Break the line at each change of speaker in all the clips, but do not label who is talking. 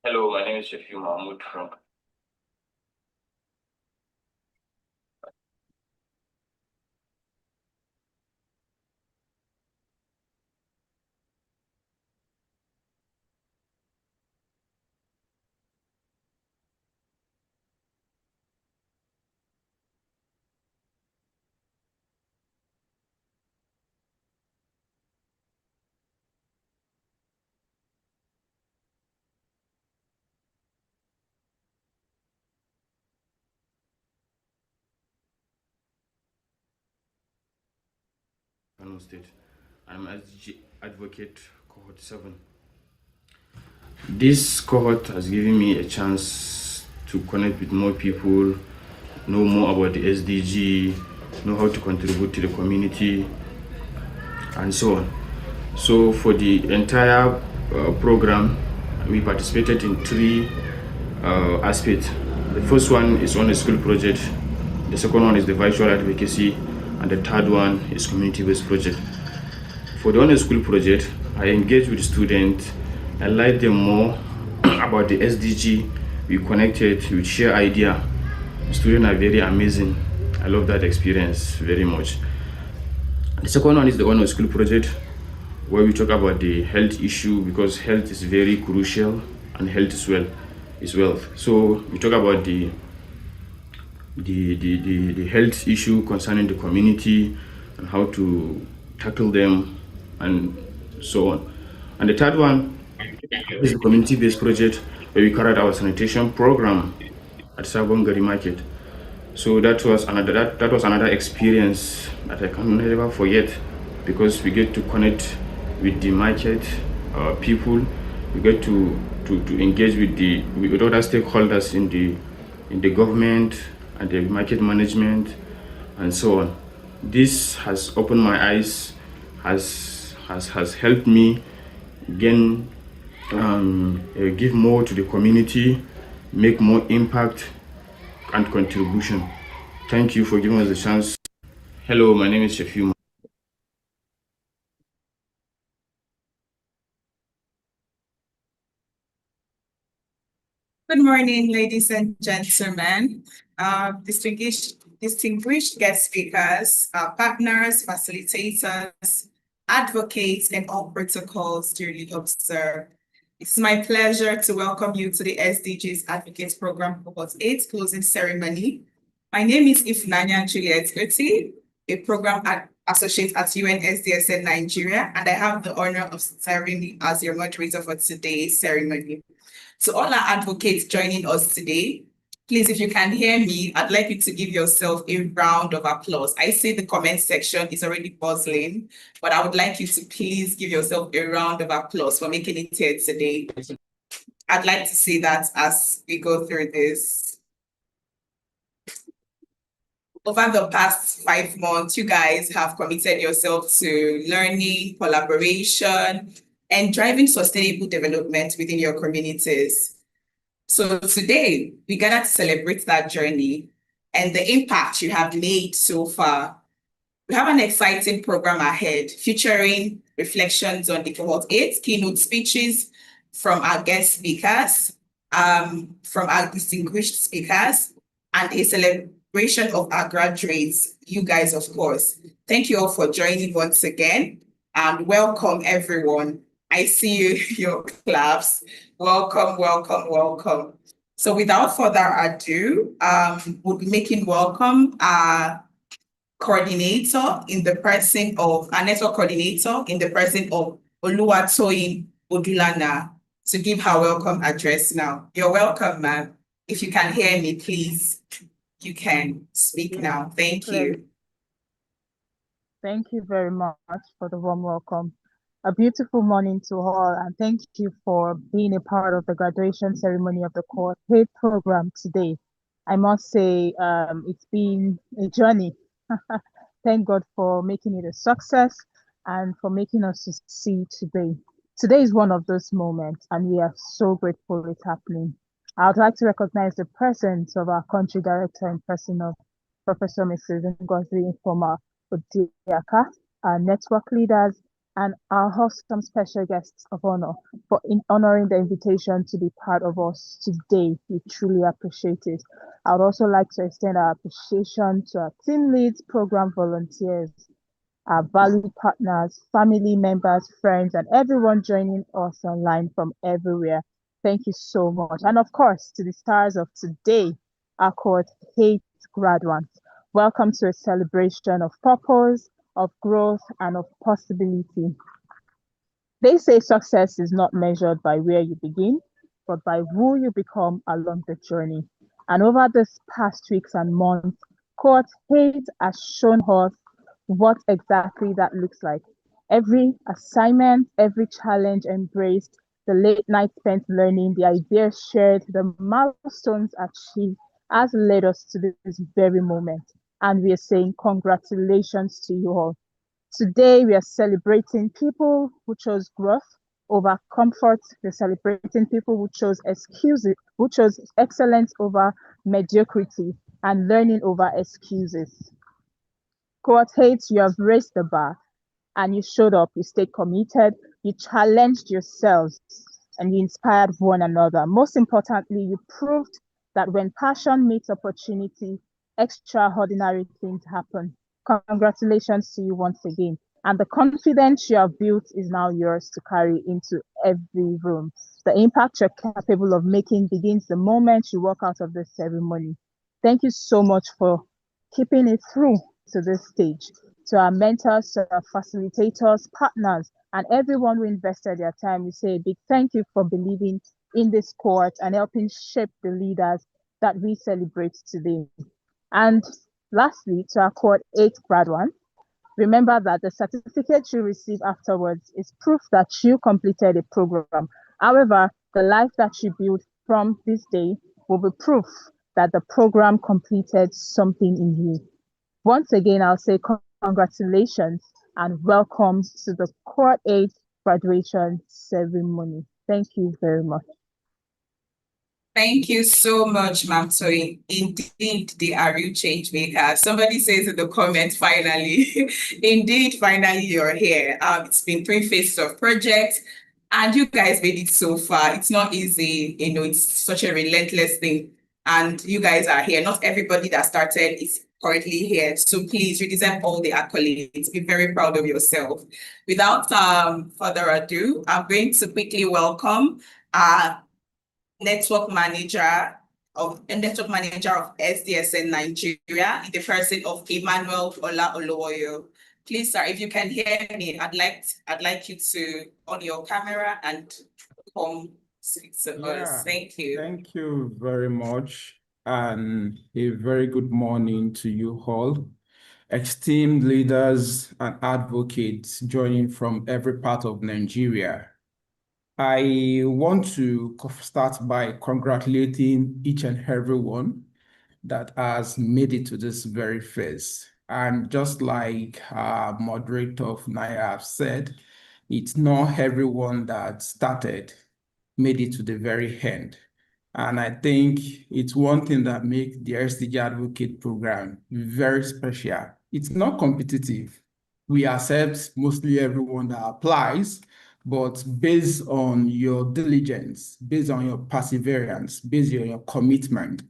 Hello, my name is Shafiu Mahmoud from. Kano State. I'm SDG Advocate Cohort 7. This cohort has given me a chance to connect with more people, know more about the SDG, know how to contribute to the community, and so on. So for the entire program, we participated in three aspects. The first one is on a school project, the second one is the virtual advocacy, and the third one is community-based project. For the on a school project, I engage with students, I learn them more about the SDG, we connected, we share idea. The students are very amazing. I love that experience very much. The second one is the on a school project, where we talk about the health issue because health is very crucial and health is wealth. So we talk about the health issue concerning the community and how to tackle them and so on. And the third one is a community-based project where we carried out sanitation program at Sabongari Market. So that was another experience that I can never forget because we get to connect with the market people. We get to engage with other stakeholders in the government and the market management and so on. This has opened my eyes, has helped me gain give more to the community, make more impact and contribution. Thank you for giving us the chance. Hello, my name is Shafiu.
Good morning, ladies and gentlemen, distinguished guest speakers, partners, facilitators, advocates, and all protocols duly observed. It's my pleasure to welcome you to the SDGs Advocates Program Cohort 8 closing ceremony. My name is Ifnanya Juliet Oti, a program associate at UNSDSN Nigeria, and I have the honor of serving as your moderator for today's ceremony. To all our advocates joining us today, please, if you can hear me, I'd like you to give yourself a round of applause. I see the comment section is already buzzing, but I would like you to please give yourself a round of applause for making it here today. I'd like to see that as we go through this. Over the past 5 months, you guys have committed yourself to learning, collaboration, and driving sustainable development within your communities. So today, we gather to celebrate that journey and the impact you have made so far. We have an exciting program ahead featuring reflections on the Cohort 8, keynote speeches from our guest speakers, from our distinguished speakers, and a celebration of our graduates, you guys, of course. Thank you all for joining once again, and welcome everyone. I see your claps. Welcome, welcome, welcome. So without further ado, we'll be making welcome our coordinator in the person of, our network coordinator in the person of Oluwatoyin Odulana to give her welcome address now. You're welcome, ma'am. If you can hear me, please, you can speak now. Thank you.
Thank you very much for the warm welcome. A beautiful morning to all, and thank you for being a part of the graduation ceremony of the Cohort 8 program today. I must say it's been a journey. Thank God for making it a success and for making us to see today. Today is one of those moments, and we are so grateful it's happening. I would like to recognize the presence of our country director in person of Professor Mrs. Ngozi Informa Odiaka, our network leaders, and our awesome special guests of honor for honoring the invitation to be part of us today. We truly appreciate it. I would also like to extend our appreciation to our team leads, program volunteers, our valued partners, family members, friends, and everyone joining us online from everywhere. Thank you so much. And of course, to the stars of today, our cohort 8 graduates. Welcome to a celebration of purpose, of growth, and of possibility. They say success is not measured by where you begin, but by who you become along the journey. And over this past weeks and months, cohort 8 has shown us what exactly that looks like. Every assignment, every challenge embraced, the late night spent learning, the ideas shared, the milestones achieved has led us to this very moment. And we are saying congratulations to you all. Today, we are celebrating people who chose growth over comfort. We're celebrating people who chose excuses, who chose excellence over mediocrity and learning over excuses. Cohort 8, you have raised the bar and you showed up, you stayed committed, you challenged yourselves, and you inspired one another. Most importantly, you proved that when passion meets opportunity, extraordinary things happen. Congratulations to you once again. And the confidence you have built is now yours to carry into every room. The impact you're capable of making begins the moment you walk out of the ceremony. Thank you so much for keeping it through to this stage. To our mentors, to our facilitators, partners, and everyone who invested their time, we say a big thank you for believing in this cohort and helping shape the leaders that we celebrate today. And lastly, to our cohort 8 graduates, remember that the certificate you receive afterwards is proof that you completed a program. However, the life that you build from this day will be proof that the program completed something in you. Once again, I'll say congratulations and welcome to the cohort 8 graduation ceremony. Thank you very much.
Thank you so much, Ma'am Toyin. Indeed, they are real change makers. Somebody says in the comments, finally, indeed, finally you're here. It's been 3 phases of project, and you guys made it so far. It's not easy, it's such a relentless thing, and you guys are here. Not everybody that started is currently here, so please, you deserve all the accolades. Be very proud of yourself. Without further ado, I'm going to quickly welcome network manager of SDSN Nigeria in the person of Emmanuel Ola Olowoyo. Please, sir, if you can hear me, I'd like you to on your camera and come speak to us. Thank you.
Thank you very much, and a very good morning to you all, esteemed leaders and advocates joining from every part of Nigeria. I want to start by congratulating each and every one that has made it to this very phase. And just like moderator of Naya have said, it's not everyone that started made it to the very end. And I think it's one thing that makes the SDG Advocate program very special. It's not competitive. We accept mostly everyone that applies, but based on your diligence, based on your perseverance, based on your commitment,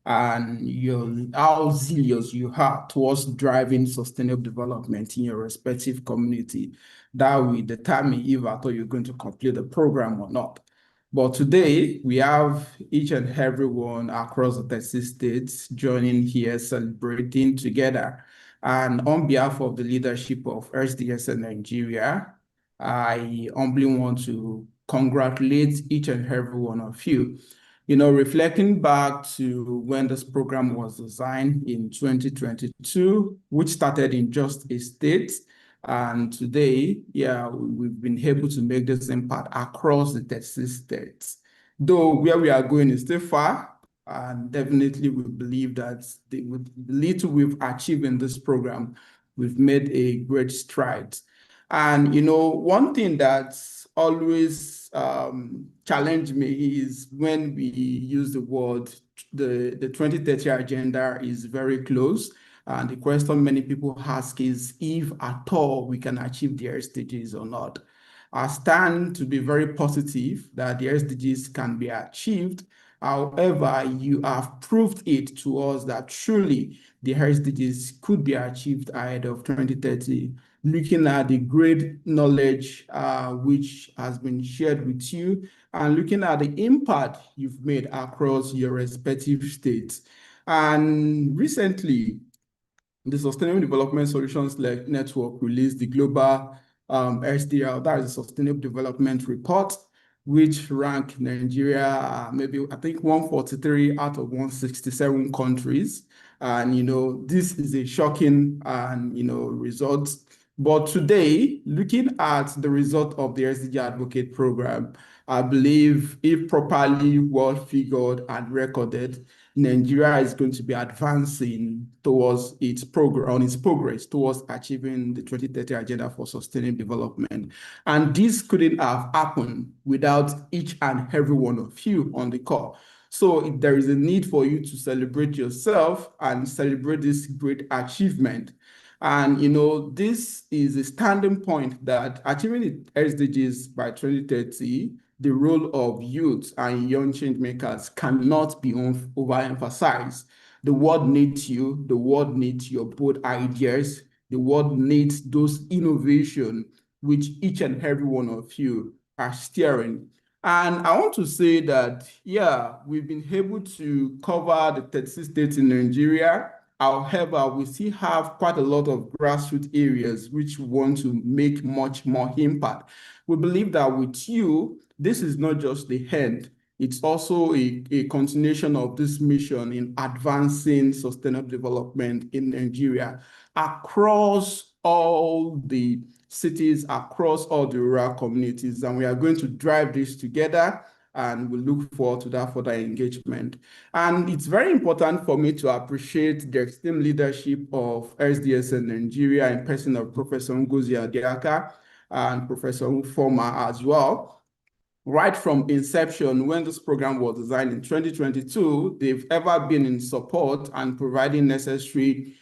and how zealous you are towards driving sustainable development in your respective community, that will determine if at all you're going to complete the program or not. But today, we have each and every one across the 30 states joining here, celebrating together. And on behalf of the leadership of SDSN Nigeria, I humbly want to congratulate each and every one of you. Reflecting back to when this program was designed in 2022, which started in just a state, and today, we've been able to make this impact across the 30 states. Though where we are going is still far, and definitely we believe that with the little we've achieved in this program, we've made a great stride. And one thing that's always challenged me is when we use the word the 2030 agenda is very close. And the question many people ask is if at all we can achieve the SDGs or not. I stand to be very positive that the SDGs can be achieved. However, you have proved it to us that truly the SDGs could be achieved ahead of 2030. Looking at the great knowledge which has been shared with you, and looking at the impact you've made across your respective states. And recently, the Sustainable Development Solutions Network released the global SDR, that is the Sustainable Development Report, which ranked Nigeria maybe I think 143 out of 167 countries. And this is a shocking result. But today, looking at the result of the SDG Advocate program, I believe if properly well figured and recorded, Nigeria is going to be advancing towards its progress towards achieving the 2030 Agenda for Sustainable Development. And this couldn't have happened without each and every one of you on the call. So there is a need for you to celebrate yourself and celebrate this great achievement. And this is a standing point that achieving the SDGs by 2030, the role of youth and young change makers cannot be overemphasized. The world needs you. The world needs your bold ideas. The world needs those innovations which each and every one of you are steering. And I want to say that, yeah, we've been able to cover the 36 states in Nigeria. However, we still have quite a lot of grassroots areas which want to make much more impact. We believe that with you, this is not just the end. It's also a continuation of this mission in advancing sustainable development in Nigeria across all the cities, across all the rural communities. And we are going to drive this together, and we look forward to that further engagement. And it's very important for me to appreciate the esteemed leadership of SDS in Nigeria in person of Professor Ngozi Adiaka and Professor Ufoma as well. Right from inception, when this program was designed in 2022, they've ever been in support and providing necessary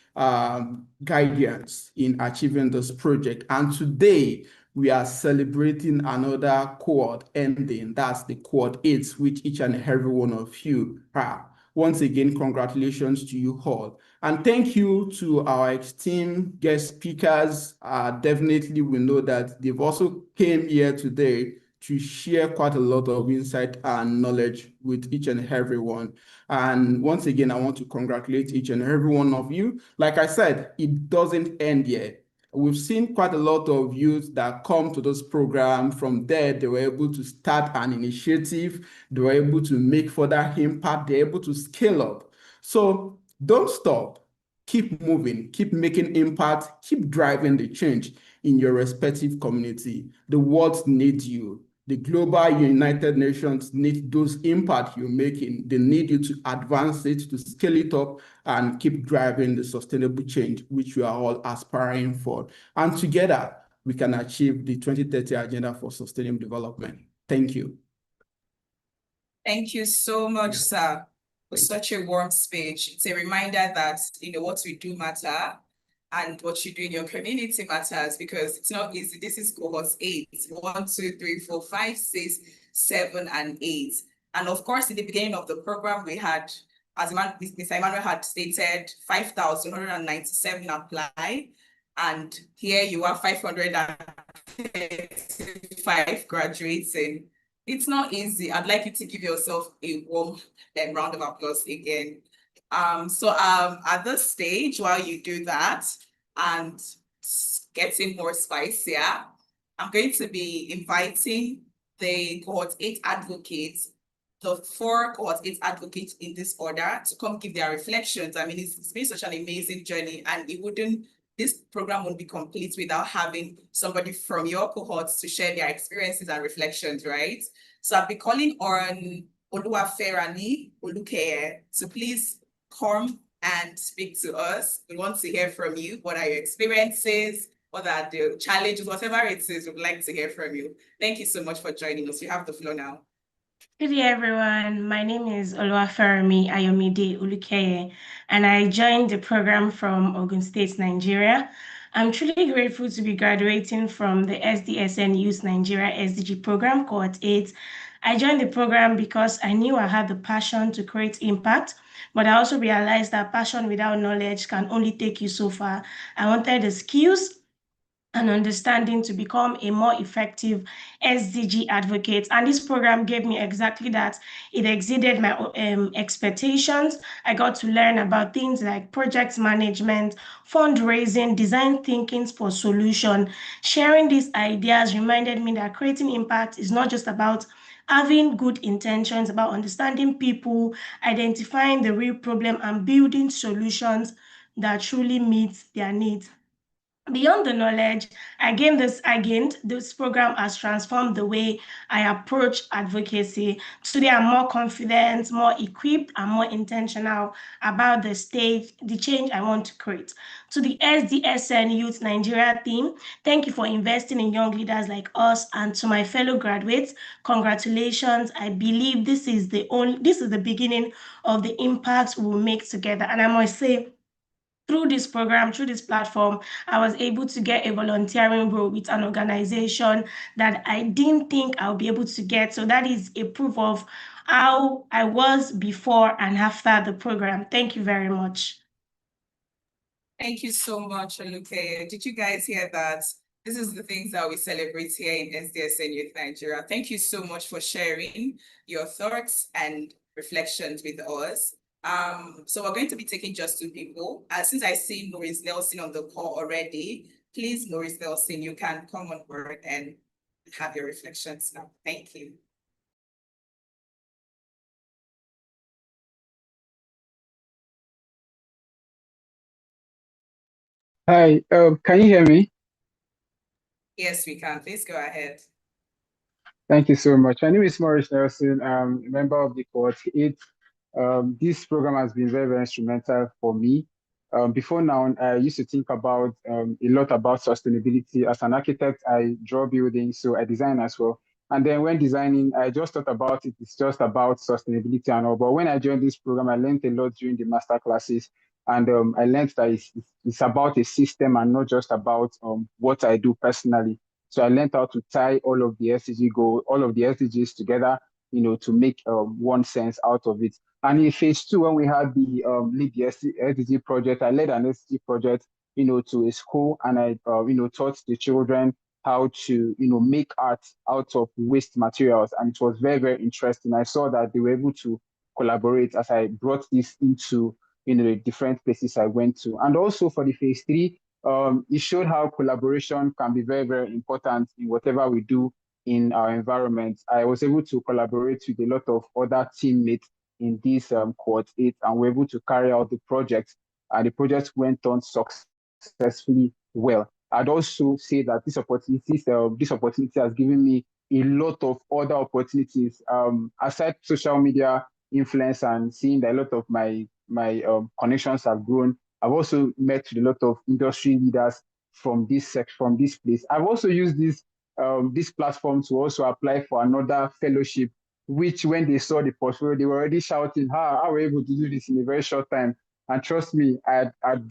guidance in achieving this project. And today, we are celebrating another cohort ending. That's the cohort 8, which each and every one of you are. Once again, congratulations to you all. And thank you to our esteemed guest speakers. Definitely, we know that they've also came here today to share quite a lot of insight and knowledge with each and every one. And once again, I want to congratulate each and every one of you. Like I said, it doesn't end yet. We've seen quite a lot of youth that come to this program. From there, they were able to start an initiative. They were able to make further impact. They're able to scale up. So don't stop. Keep moving, keep making impact, keep driving the change in your respective community. The world needs you. The global United Nations need those impact you're making. They need you to advance it, to scale it up, and keep driving the sustainable change which we are all aspiring for. And together, we can achieve the 2030 Agenda for Sustainable Development. Thank you.
Thank you so much, sir, for such a warm speech. It's a reminder that what we do matter, and what you do in your community matters, because it's not easy. This is cohort 8, 1, 2, 3, 4, 5, 6, 7, and 8. And of course, in the beginning of the program, we had, as Mr. Emmanuel had stated, 5,197 apply. And here you are, 535 graduating. It's not easy. I'd like you to give yourself a warm round of applause again. At this stage, while you do that and getting more spicier, I'm going to be inviting the cohort 8 advocates, the 4 cohort 8 advocates in this order, to come give their reflections. I mean, it's been such an amazing journey, and this program wouldn't be complete without having somebody from your cohorts to share their experiences and reflections, right? So I'll be calling on Oluwaferani Olukeye to please come and speak to us. We want to hear from you. What are your experiences? What are the challenges? Whatever it is, we'd like to hear from you. Thank you so much for joining us. You have the floor now.
Good day, everyone. My name is Oluwafermi Ayomide Ulukeye, and I joined the program from Ogun State, Nigeria. I'm truly grateful to be graduating from the SDSN Youth Nigeria SDG program, Cohort 8. I joined the program because I knew I had the passion to create impact, but I also realized that passion without knowledge can only take you so far. I wanted the skills and understanding to become a more effective SDG advocate. And this program gave me exactly that. It exceeded my expectations. I got to learn about things like project management, fundraising, design thinking for solution. Sharing these ideas reminded me that creating impact is not just about having good intentions, about understanding people, identifying the real problem, and building solutions that truly meet their needs. Beyond the knowledge I gained, this program has transformed the way I approach advocacy. Today, I'm more confident, more equipped, and more intentional about the change I want to create. To the SDSN Youth Nigeria team, thank you for investing in young leaders like us, and to my fellow graduates, congratulations. I believe this is the beginning of the impact we'll make together. And I must say, through this program, through this platform, I was able to get a volunteering role with an organization that I didn't think I would be able to get. So that is a proof of how I was before and after the program. Thank you very much.
Thank you so much, Oluke. Did you guys hear that? This is the things that we celebrate here in SDSN Youth Nigeria. Thank you so much for sharing your thoughts and reflections with us. So we're going to be taking just two people. Since I see Maurice Nelson on the call already, please, Maurice Nelson, you can come on board and have your reflections now. Thank you.
Hi, can you hear me?
Yes, we can. Please go ahead.
Thank you so much. My name is Maurice Nelson, member of the Cohort 8. This program has been very, very instrumental for me. Before now, I used to think about a lot about sustainability. As an architect, I draw buildings, so I design as well. And then when designing, I just thought about it. It's just about sustainability and all. But when I joined this program, I learned a lot during the master classes. And I learned that it's about a system and not just about what I do personally. So I learned how to tie all of the all of the SDGs together, to make one sense out of it. And in phase 2, when we had the lead the SDG project, I led an SDG project, to a school, and I, taught the children how to, make art out of waste materials, and it was very, very interesting. I saw that they were able to collaborate as I brought this into, the different places I went to, and also for the phase 3. It showed how collaboration can be very, very important in whatever we do in our environment. I was able to collaborate with a lot of other teammates in this Cohort 8, and we're able to carry out the project, and the project went on successfully well. I'd also say that this opportunity has given me a lot of other opportunities. Aside social media influence and seeing that a lot of my connections have grown, I've also met with a lot of industry leaders from this place. I've also used this platform to also apply for another fellowship, which when they saw the portfolio, they were already shouting, how are we able to do this in a very short time? And trust me, I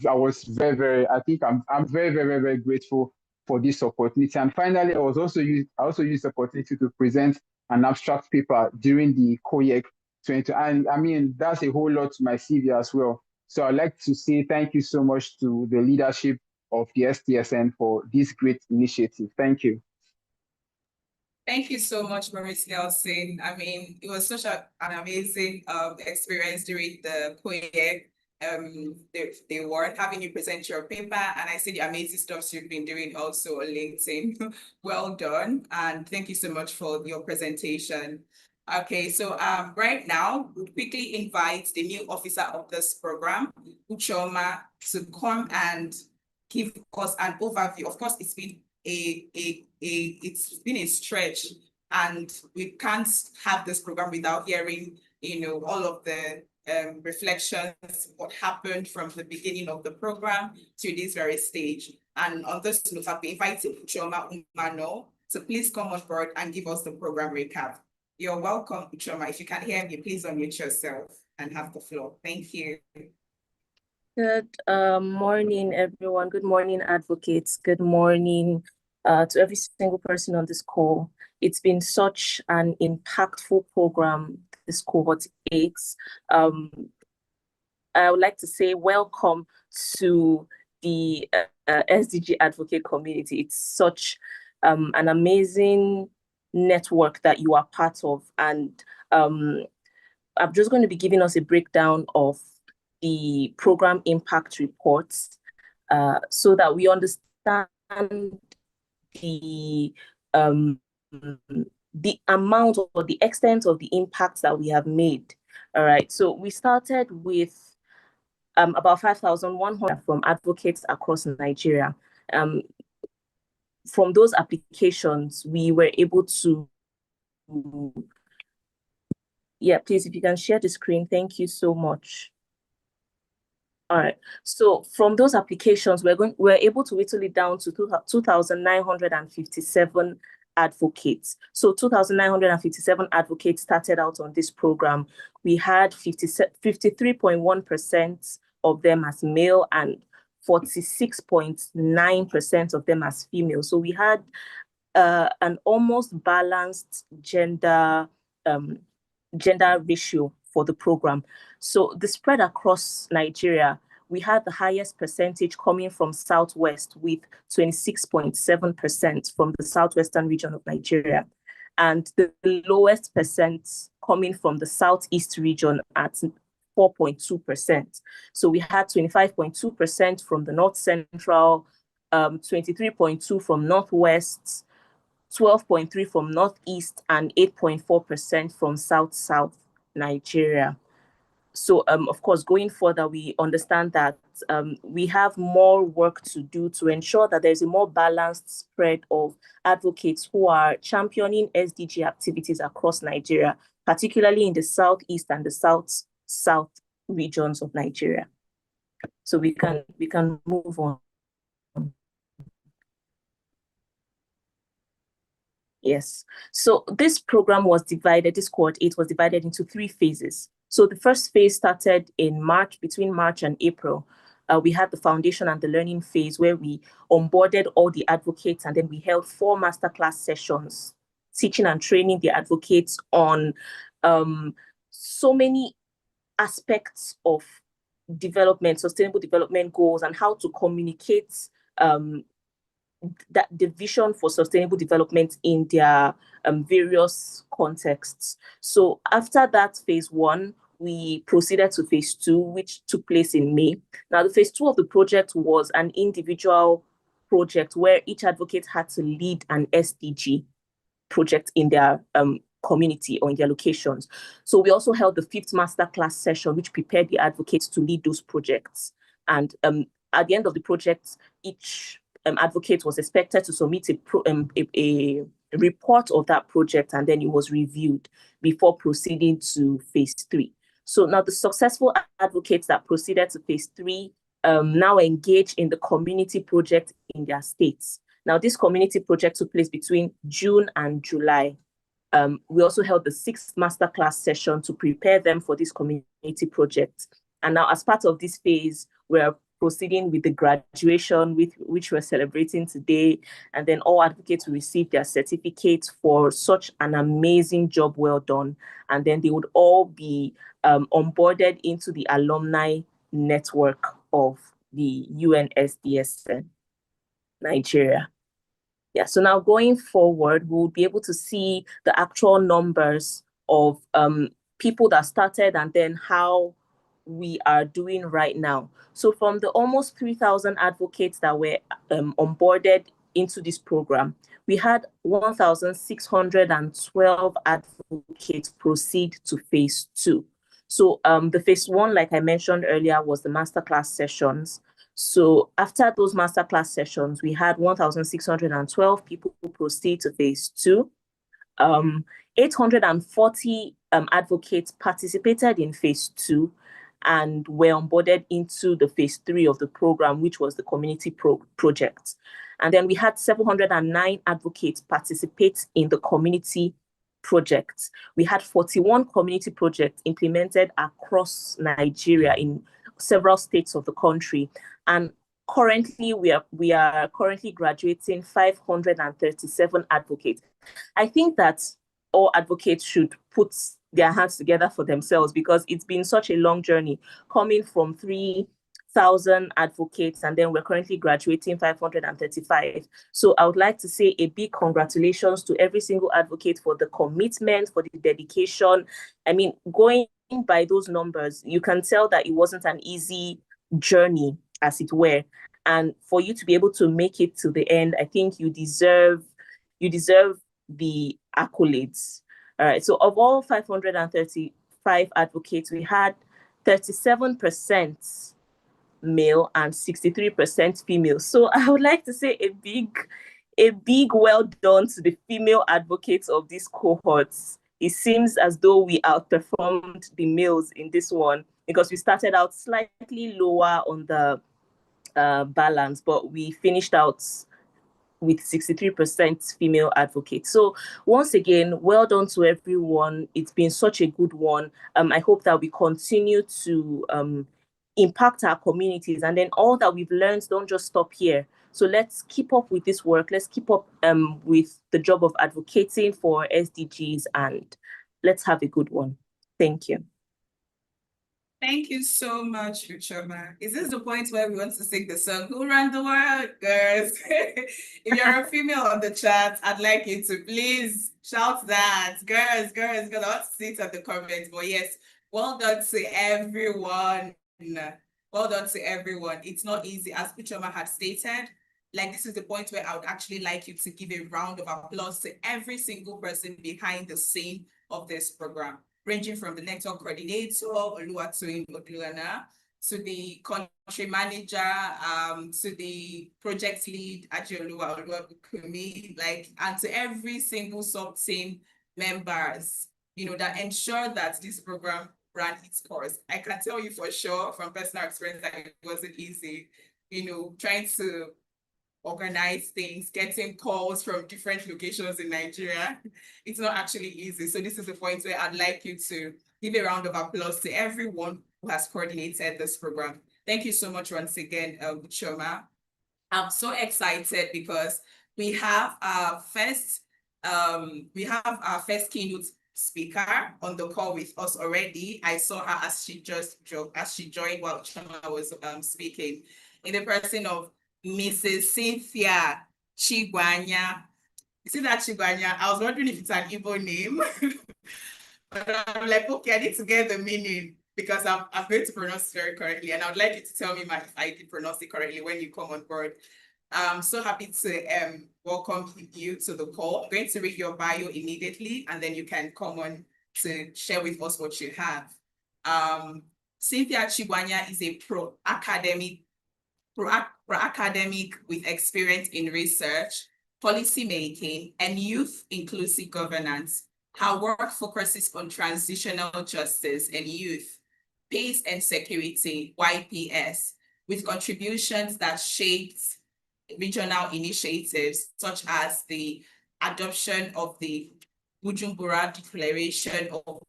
was very, very, I think I'm very, very, very, very grateful for this opportunity. And finally, I also used the opportunity to present an abstract paper during the COIEC 20. And I mean, that's a whole lot to my CV as well. So I'd like to say thank you so much to the leadership of the SDSN for this great initiative. Thank you.
Thank you so much, Maurice Nelson. I mean, it was such an amazing experience during the COIEC. They were having you present your paper, and I see the amazing stuff you've been doing also on LinkedIn. Well done, and thank you so much for your presentation. Okay, so right now, we'll quickly invite the new officer of this program, Uchoma, to come and give us an overview. Of course, it's been it's been a stretch, and we can't have this program without hearing, all of the reflections, what happened from the beginning of the program to this very stage. And on this note, I've been invited Uchoma Umano to please come on board and give us the program recap. You're welcome, Choma. If you can hear me, please unmute yourself and have the floor. Thank you.
Good morning, everyone. Good morning, advocates. Good morning to every single person on this call. It's been such an impactful program, this cohort 8. I would like to say welcome to the SDG advocate community. It's such an amazing network that you are part of. And I'm just going to be giving us a breakdown of the program impact reports so that we understand the amount or the extent of the impact that we have made. All right, so we started with about 5,100 from advocates across Nigeria. From those applications, we were able to, yeah, please, if you can share the screen, thank you so much. All right, so from those applications, we're able to whittle it down to 2,957 advocates. So 2,957 advocates started out on this program. We had 53.1% of them as male and 46.9% of them as female. So we had an almost balanced gender ratio for the program. So the spread across Nigeria, we had the highest percentage coming from Southwest with 26.7% from the Southwestern region of Nigeria, and the lowest percent coming from the Southeast region at 4.2%. So we had 25.2% from the North Central, 23.2% from Northwest, 12.3% from Northeast, and 8.4% from South Nigeria. So, of course, going further, we understand that we have more work to do to ensure that there's a more balanced spread of advocates who are championing SDG activities across Nigeria, particularly in the Southeast and the South regions of Nigeria. So we can move on. Yes. So this program was divided, this cohort 8 was divided into 3 phases. So the first phase started in March, between March and April. We had the foundation and the learning phase where we onboarded all the advocates, and then we held 4 masterclass sessions, teaching and training the advocates on so many aspects of development, sustainable development goals, and how to communicate that the vision for sustainable development in their various contexts. So after that phase 1, we proceeded to phase 2, which took place in May. Now, the phase 2 of the project was an individual project where each advocate had to lead an SDG project in their community or in their locations. So we also held the 5th masterclass session, which prepared the advocates to lead those projects. And at the end of the project, each advocate was expected to submit a report of that project, and then it was reviewed before proceeding to phase 3. So now the successful advocates that proceeded to phase 3 now engage in the community project in their states. Now this community project took place between June and July. We also held the 6th masterclass session to prepare them for this community project. And now as part of this phase, we're proceeding with the graduation, which we're celebrating today, and then all advocates will receive their certificates for such an amazing job well done, and then they would all be onboarded into the alumni network of the UNSDSN Nigeria. Yeah, so now going forward, we'll be able to see the actual numbers of people that started and then how we are doing right now. So from the almost 3,000 advocates that were onboarded into this program, we had 1,612 advocates proceed to phase 2. So the phase 1, like I mentioned earlier, was the masterclass sessions. So after those masterclass sessions, we had 1,612 people who proceed to phase 2. 840 advocates participated in phase 2 and were onboarded into the phase 3 of the program, which was the community project. And then we had 709 advocates participate in the community projects. We had 41 community projects implemented across Nigeria in several states of the country. And currently, we are currently graduating 537 advocates. I think that all advocates should put their hands together for themselves, because it's been such a long journey coming from 3,000 advocates, and then we're currently graduating 535. So I would like to say a big congratulations to every single advocate for the commitment, for the dedication. I mean, going by those numbers, you can tell that it wasn't an easy journey, as it were. And for you to be able to make it to the end, I think you deserve the accolades. All right. So of all 535 advocates, we had 37% male and 63% female. So I would like to say a big well done to the female advocates of these cohorts. It seems as though we outperformed the males in this one, because we started out slightly lower on the balance, but we finished out with 63% female advocates. So once again, well done to everyone. It's been such a good one. I hope that we continue to impact our communities, and then all that we've learned don't just stop here. So let's keep up with this work. Let's keep up with the job of advocating for SDGs, and let's have a good one. Thank you.
Thank you so much, Uchoma. Is this the point where we want to sing the song, Who Ran the World, girls? If you're a female on the chat, I'd like you to please shout that. Girls, I want to see it on the comments. But yes, well done to everyone. Well done to everyone. It's not easy, as Uchoma had stated. Like, this is the point where I would actually like you to give a round of applause to every single person behind the scene of this program, ranging from the network coordinator, Oluwatoyin Odulana, to the country manager, to the project lead, Ajioluwa Oluwabukumi, and to every single sub-team members, that ensure that this program ran its course. I can tell you for sure from personal experience that it wasn't easy, trying to organize things, getting calls from different locations in Nigeria. It's not actually easy. So this is the point where I'd like you to give a round of applause to everyone who has coordinated this program. Thank you so much once again, Uchoma. I'm so excited because we have our first keynote speaker on the call with us already. I saw her as she joined while Uchoma was speaking, in the person of Mrs. Cynthia Chigwanya. You see that Chigwanya? I was wondering if it's an Igbo name. But I'm like, okay, I need to get the meaning, because I'm going to pronounce it very correctly. And I would like you to tell me if I did pronounce it correctly when you come on board. I'm so happy to welcome you to the call. I'm going to read your bio immediately, and then you can come on to share with us what you have. Cynthia Chigwanya is a pro-academic with experience in research, policy making, and youth inclusive governance. Her work focuses on transitional justice and youth, peace and security, YPS, with contributions that shaped regional initiatives such as the adoption of the Bujumbura Declaration on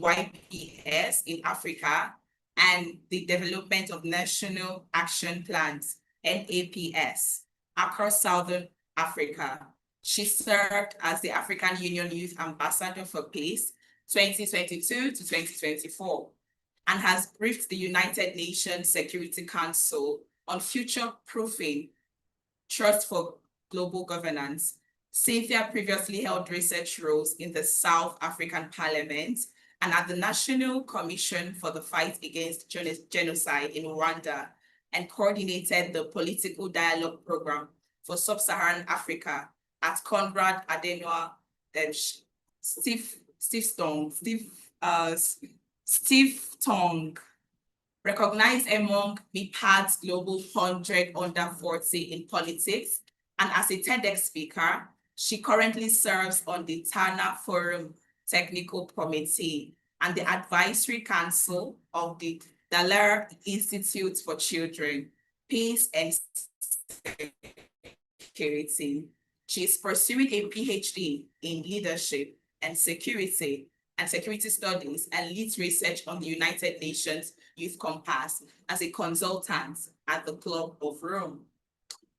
YPS in Africa, and the development of National Action Plans, NAPS, across Southern Africa. She served as the African Union Youth Ambassador for Peace 2022 to 2024, and has briefed the United Nations Security Council on future-proofing trust for global governance. Cynthia previously held research roles in the South African Parliament and at the National Commission for the Fight Against Genocide in Rwanda, and coordinated the Political Dialogue Program for Sub-Saharan Africa at Konrad Adenauer Stiftung, recognized among MIPAD's Global 100 Under 40 in politics, and as a TEDx speaker, she currently serves on the Tana Forum Technical Committee and the Advisory Council of the Dallaire Institute for Children, Peace and Security. She is pursuing a PhD in leadership and Security and Security Studies and leads research on the United Nations Youth Compass as a consultant at the Club of Rome.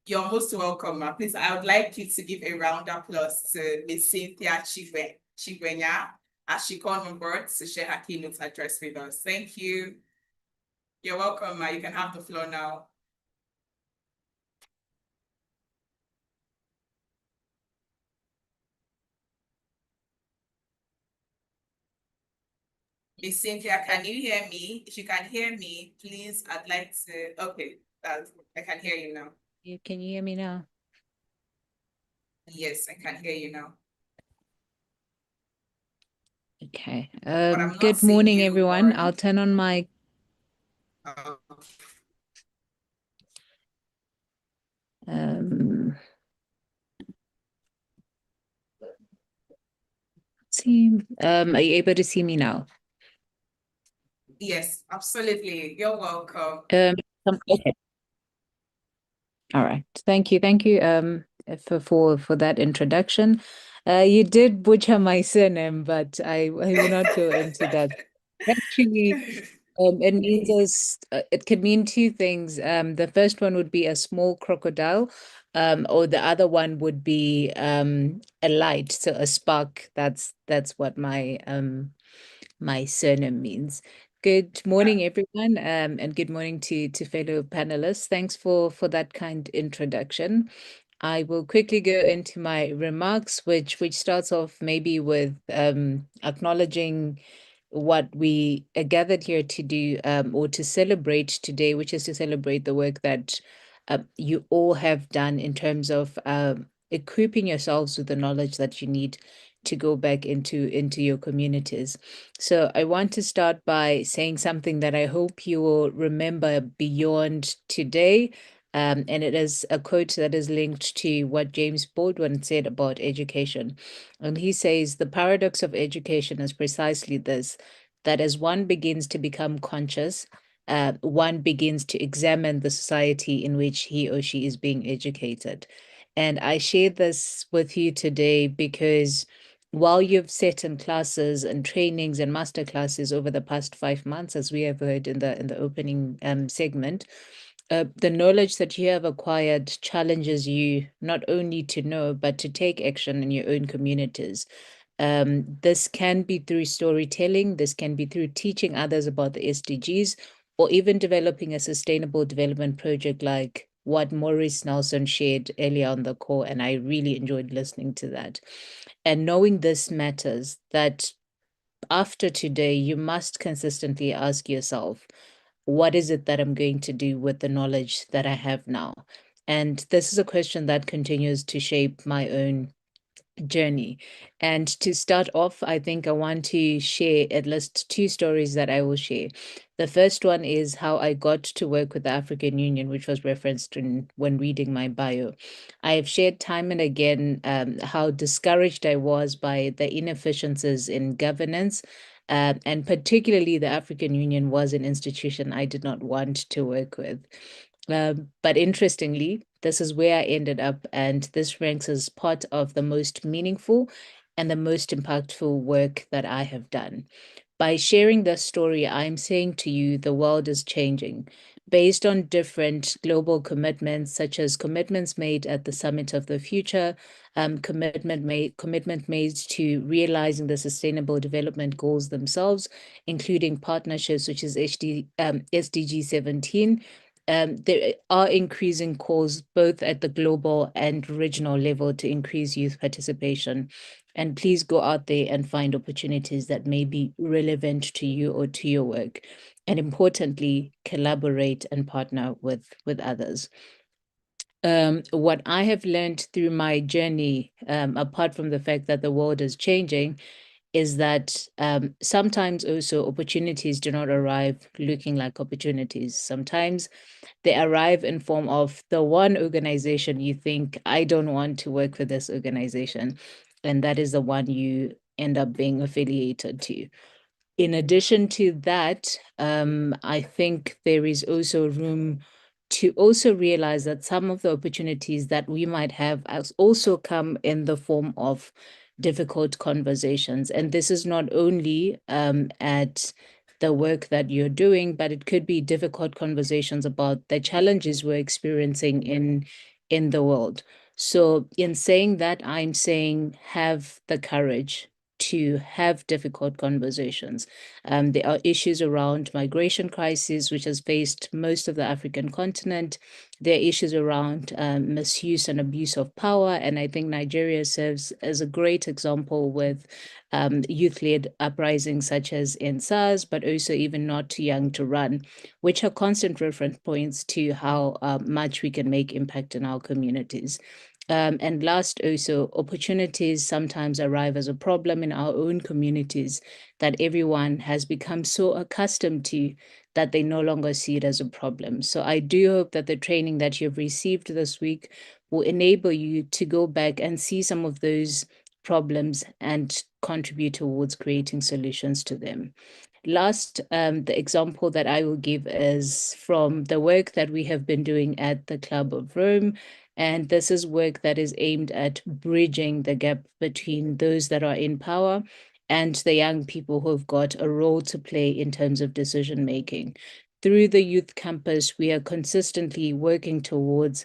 You're most welcome, ma. Please, I would like you to give a round of applause to Ms. Cynthia Chigwenya as she comes on board to share her keynote address with us. Thank you. You're welcome, ma. You can have the floor now. Miss Cynthia, can you hear me? If you can hear me, please, I'd like to, okay, I can hear you now.
Can you hear me now?
Yes, I can hear you now.
Okay.
But I'm not
Good
seeing
morning,
you
everyone.
on-
I'll turn on my see. Are you able to see me now?
Yes, absolutely. You're welcome.
Okay. All right. Thank you. Thank you for that introduction. You did butcher my surname, but I will not go into that. Actually, it means it could mean two things. The first one would be a small crocodile, or the other one would be a light, so a spark. That's what my surname means. Good morning, everyone, and good morning to fellow panelists. Thanks for that kind introduction. I will quickly go into my remarks, which starts off maybe with acknowledging what we are gathered here to do, or to celebrate today, which is to celebrate the work that you all have done in terms of equipping yourselves with the knowledge that you need to go back into your communities. So I want to start by saying something that I hope you will remember beyond today. And it is a quote that is linked to what James Baldwin said about education. And he says, the paradox of education is precisely this, that as one begins to become conscious, one begins to examine the society in which he or she is being educated. And I share this with you today because while you've sat in classes and trainings and master classes over the past 5 months, as we have heard in the opening segment, the knowledge that you have acquired challenges you not only to know, but to take action in your own communities. This can be through storytelling, this can be through teaching others about the SDGs, or even developing a sustainable development project like what Maurice Nelson shared earlier on the call, and I really enjoyed listening to that. And knowing this matters, that after today, you must consistently ask yourself, what is it that I'm going to do with the knowledge that I have now? And this is a question that continues to shape my own journey. And to start off, I think I want to share at least two stories that I will share. The first one is how I got to work with the African Union, which was referenced when reading my bio. I have shared time and again how discouraged I was by the inefficiencies in governance. And particularly, the African Union was an institution I did not want to work with. But interestingly, this is where I ended up, and this ranks as part of the most meaningful and the most impactful work that I have done. By sharing this story, I'm saying to you, the world is changing based on different global commitments, such as commitments made at the Summit of the Future, commitment made to realizing the Sustainable Development Goals themselves, including partnerships, which is SDG 17. There are increasing calls both at the global and regional level to increase youth participation. And please go out there and find opportunities that may be relevant to you or to your work. And importantly, collaborate and partner with others. What I have learned through my journey, apart from the fact that the world is changing, is that sometimes also opportunities do not arrive looking like opportunities. Sometimes they arrive in form of the one organization you think, I don't want to work for this organization. And that is the one you end up being affiliated to. In addition to that, I think there is also room to also realize that some of the opportunities that we might have has also come in the form of difficult conversations. And this is not only at the work that you're doing, but it could be difficult conversations about the challenges we're experiencing in the world. So in saying that, I'm saying have the courage to have difficult conversations. There are issues around migration crisis, which has faced most of the African continent. There are issues around misuse and abuse of power. And I think Nigeria serves as a great example with youth-led uprisings such as in SARS, but also even Not Too Young to Run, which are constant reference points to how much we can make impact in our communities. And last, also, opportunities sometimes arrive as a problem in our own communities that everyone has become so accustomed to that they no longer see it as a problem. So I do hope that the training that you've received this week will enable you to go back and see some of those problems and contribute towards creating solutions to them. Last, the example that I will give is from the work that we have been doing at the Club of Rome. And this is work that is aimed at bridging the gap between those that are in power and the young people who have got a role to play in terms of decision making. Through the youth campus, we are consistently working towards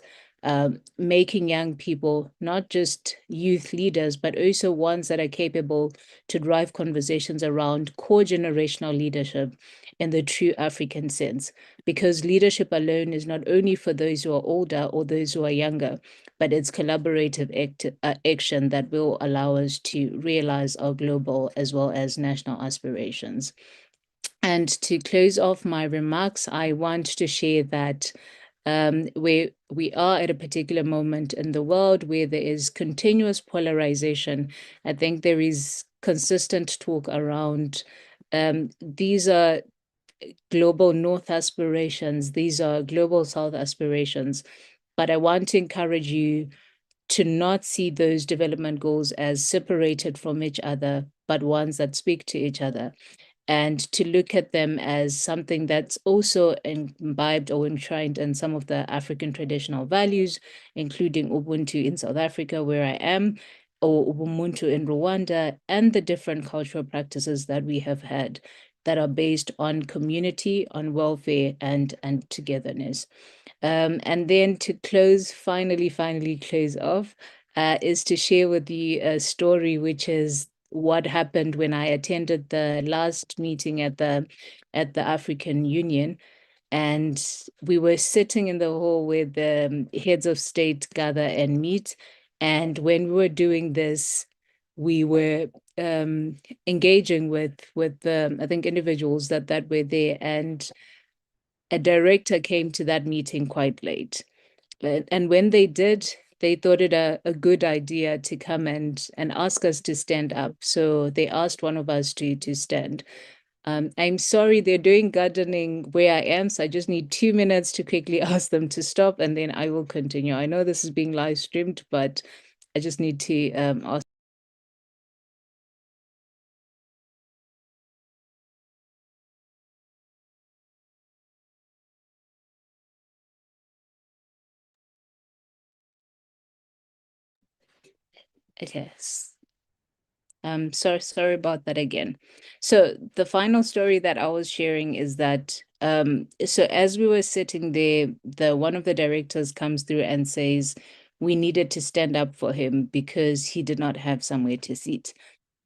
making young people not just youth leaders, but also ones that are capable to drive conversations around core generational leadership in the true African sense. Because leadership alone is not only for those who are older or those who are younger, but it's collaborative action that will allow us to realize our global as well as national aspirations. And to close off my remarks, I want to share that we are at a particular moment in the world where there is continuous polarization. I think there is consistent talk around these are global North aspirations, these are global South aspirations. But I want to encourage you to not see those development goals as separated from each other, but ones that speak to each other, and to look at them as something that's also imbibed or enshrined in some of the African traditional values, including Ubuntu in South Africa, where I am, or Ubuntu in Rwanda, and the different cultural practices that we have had that are based on community, on welfare, and togetherness. And then to close, finally close off, is to share with you a story, which is what happened when I attended the last meeting at the African Union. And we were sitting in the hall where the heads of state gather and meet. And when we were doing this, we were engaging with I think individuals that were there, and a director came to that meeting quite late. And when they did, they thought it a good idea to come and ask us to stand up. So they asked one of us to stand. I'm sorry, they're doing gardening where I am, so I just need 2 minutes to quickly ask them to stop, and then I will continue. I know this is being live streamed, but I just need to ask. Okay. Sorry about that again. So the final story that I was sharing is that so as we were sitting there, one of the directors comes through and says we needed to stand up for him because he did not have somewhere to sit.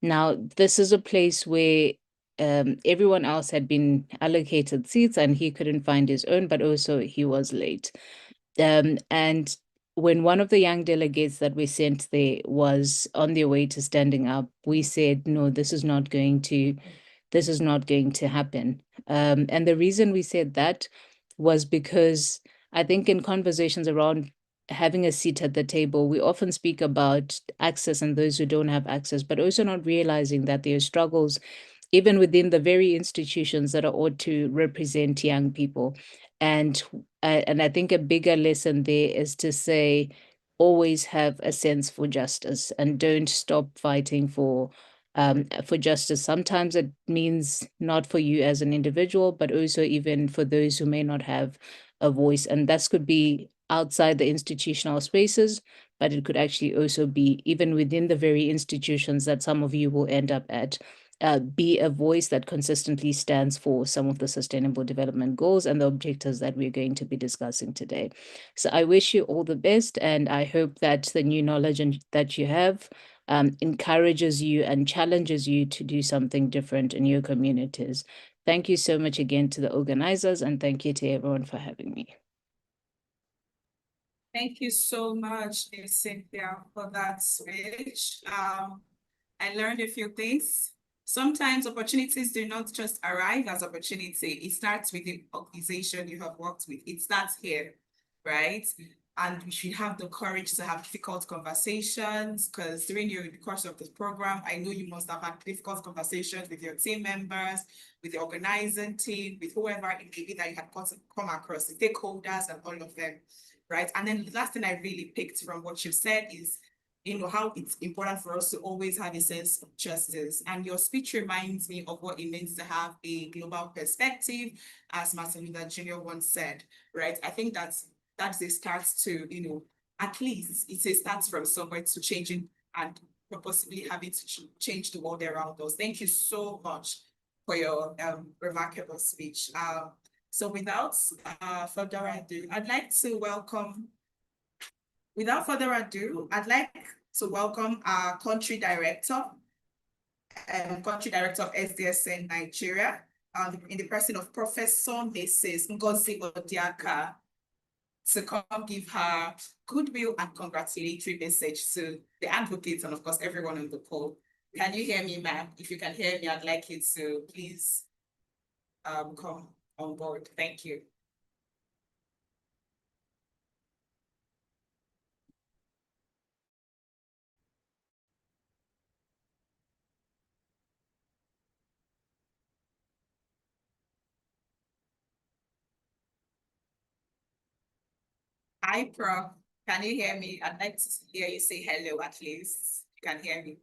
Now, this is a place where everyone else had been allocated seats and he couldn't find his own, but also he was late. And when one of the young delegates that we sent there was on their way to standing up, we said, no, this is not going to happen. And the reason we said that was because I think in conversations around having a seat at the table, we often speak about access and those who don't have access, but also not realizing that there are struggles even within the very institutions that are ought to represent young people. And I think a bigger lesson there is to say, always have a sense for justice and don't stop fighting for justice. Sometimes it means not for you as an individual, but also even for those who may not have a voice. And that could be outside the institutional spaces, but it could actually also be even within the very institutions that some of you will end up at. Be a voice that consistently stands for some of the sustainable development goals and the objectives that we're going to be discussing today. So I wish you all the best, and I hope that the new knowledge that you have encourages you and challenges you to do something different in your communities. Thank you so much again to the organizers, and thank you to everyone for having me.
Thank you so much, Ms. Cynthia, for that speech. I learned a few things. Sometimes opportunities do not just arrive as opportunity. It starts with the organization you have worked with. It starts here, right? And we should have the courage to have difficult conversations, because during the course of this program, I know you must have had difficult conversations with your team members, with the organizing team, with whoever it may be that you had come across, the stakeholders and all of them, right? And then the last thing I really picked from what you said is, how it's important for us to always have a sense of justice. And your speech reminds me of what it means to have a global perspective, as Martin Luther Jr. once said, right? I think that's a start to, at least it's a start from somewhere to changing and possibly having to change the world around us. Thank you so much for your remarkable speech. So without further ado, I'd like to welcome our country director of SDSN Nigeria, in the person of Professor Mrs. Ngozi Odiaka, to come give her goodwill and congratulatory message to the advocates and of course everyone on the call. Can you hear me, ma'am? If you can hear me, I'd like you to please come on board. Thank you. Hi, Prof. Can you hear me? I'd like to hear you say hello at least. You can hear me.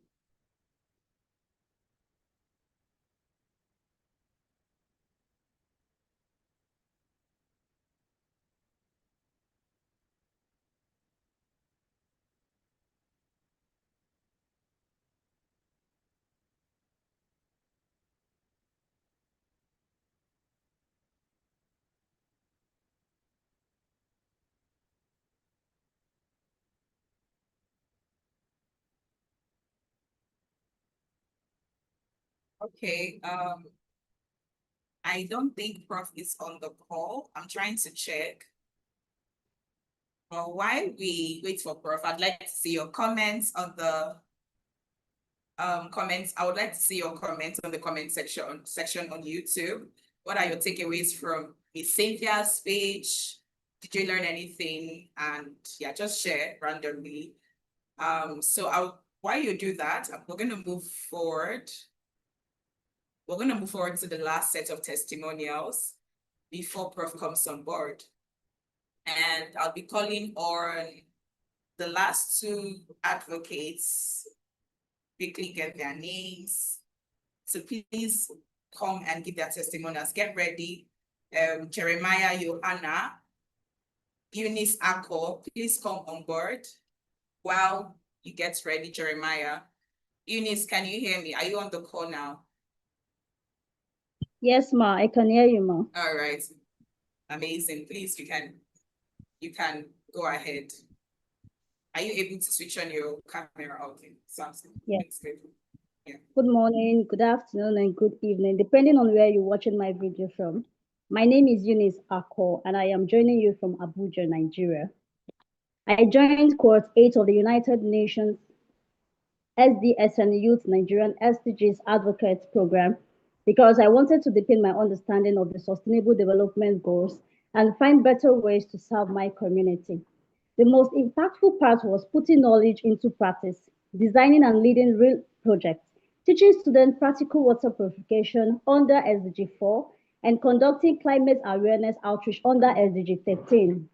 Okay, I don't think Prof is on the call. I'm trying to check. But while we wait for Prof, I'd like to see your comments on the comments. I would like to see your comments on the comment section on YouTube. What are your takeaways from Ms. Cynthia's speech? Did you learn anything? And yeah, just share randomly. So while you do that, we're going to move forward. We're going to move forward to the last set of testimonials before Prof comes on board. And I'll be calling on the last two advocates, quickly get their names. So please come and give their testimonials. Get ready. Jeremiah Johanna, Eunice Ako, please come on board while you get ready, Jeremiah. Eunice, can you hear me? Are you on the call now?
Yes, ma, I can hear you, ma.
All right. Amazing. Please, you can go ahead. Are you able to switch on your camera? Okay, sounds good.
Yeah.
Good. Yeah.
Good morning, good afternoon, and good evening, depending on where you're watching my video from. My name is Eunice Ako, and I am joining you from Abuja, Nigeria. I joined Cohort 8 of the United Nations SDSN Youth Nigerian SDGs Advocate Program because I wanted to deepen my understanding of the Sustainable Development Goals and find better ways to serve my community. The most impactful part was putting knowledge into practice, designing and leading real projects, teaching students practical water purification under SDG 4, and conducting climate awareness outreach under SDG 13.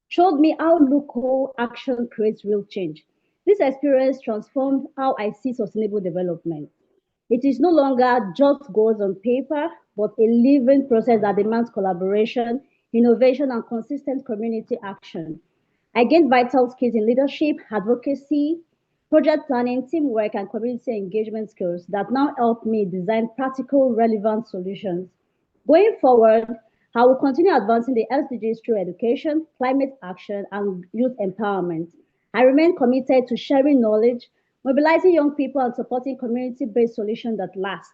Showed me how local action creates real change. This experience transformed how I see sustainable development. It is no longer just goals on paper, but a living process that demands collaboration, innovation, and consistent community action. I gained vital skills in leadership, advocacy, project planning, teamwork, and community engagement skills that now help me design practical, relevant solutions. Going forward, I will continue advancing the SDGs through education, climate action, and youth empowerment. I remain committed to sharing knowledge, mobilizing young people, and supporting community-based solutions that last.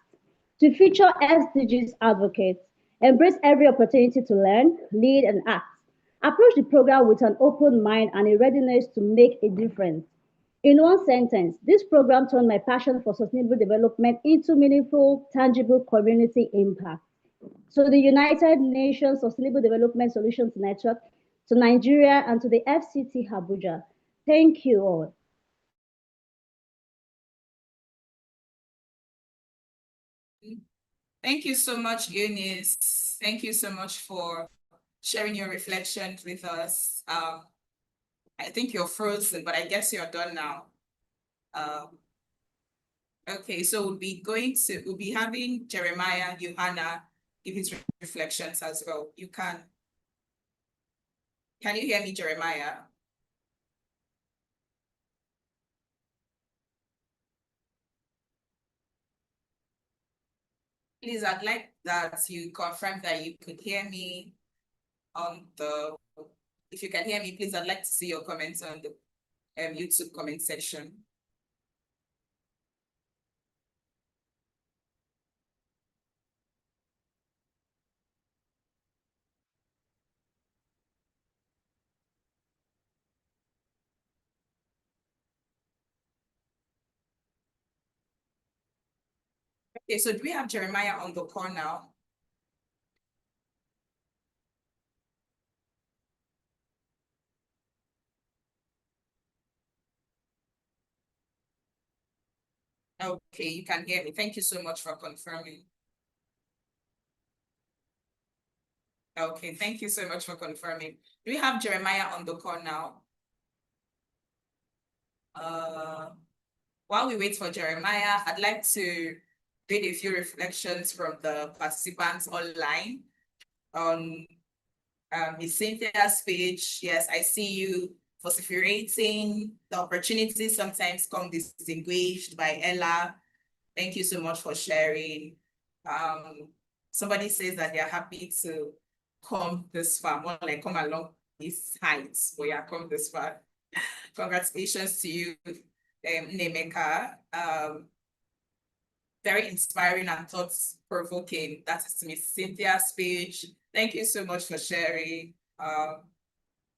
To future SDGs advocates, embrace every opportunity to learn, lead, and act. Approach the program with an open mind and a readiness to make a difference. In one sentence, this program turned my passion for sustainable development into meaningful, tangible community impact. So the United Nations Sustainable Development Solutions Network, to Nigeria, and to the FCT Abuja, thank you all.
Thank you so much, Eunice. Thank you so much for sharing your reflections with us. I think you're frozen, but I guess you're done now. Okay, so we'll be having Jeremiah Johanna give his reflections as well. Can you hear me, Jeremiah? Please, I'd like that you confirm that you could hear me if you can hear me, please, I'd like to see your comments on the YouTube comment section. Okay, so do we have Jeremiah on the call now? Okay, you can hear me. Thank you so much for confirming. Okay, thank you so much for confirming. Do we have Jeremiah on the call now? While we wait for Jeremiah, I'd like to read a few reflections from the participants online on Ms. Cynthia's page. Yes, I see you vociferating. The opportunities sometimes come distinguished by Ella. Thank you so much for sharing. Somebody says that they're happy to come this far, more like come along these heights, but yeah, come this far. Congratulations to you, Nemeka. Very inspiring and thought-provoking. That is Miss Cynthia's page. Thank you so much for sharing.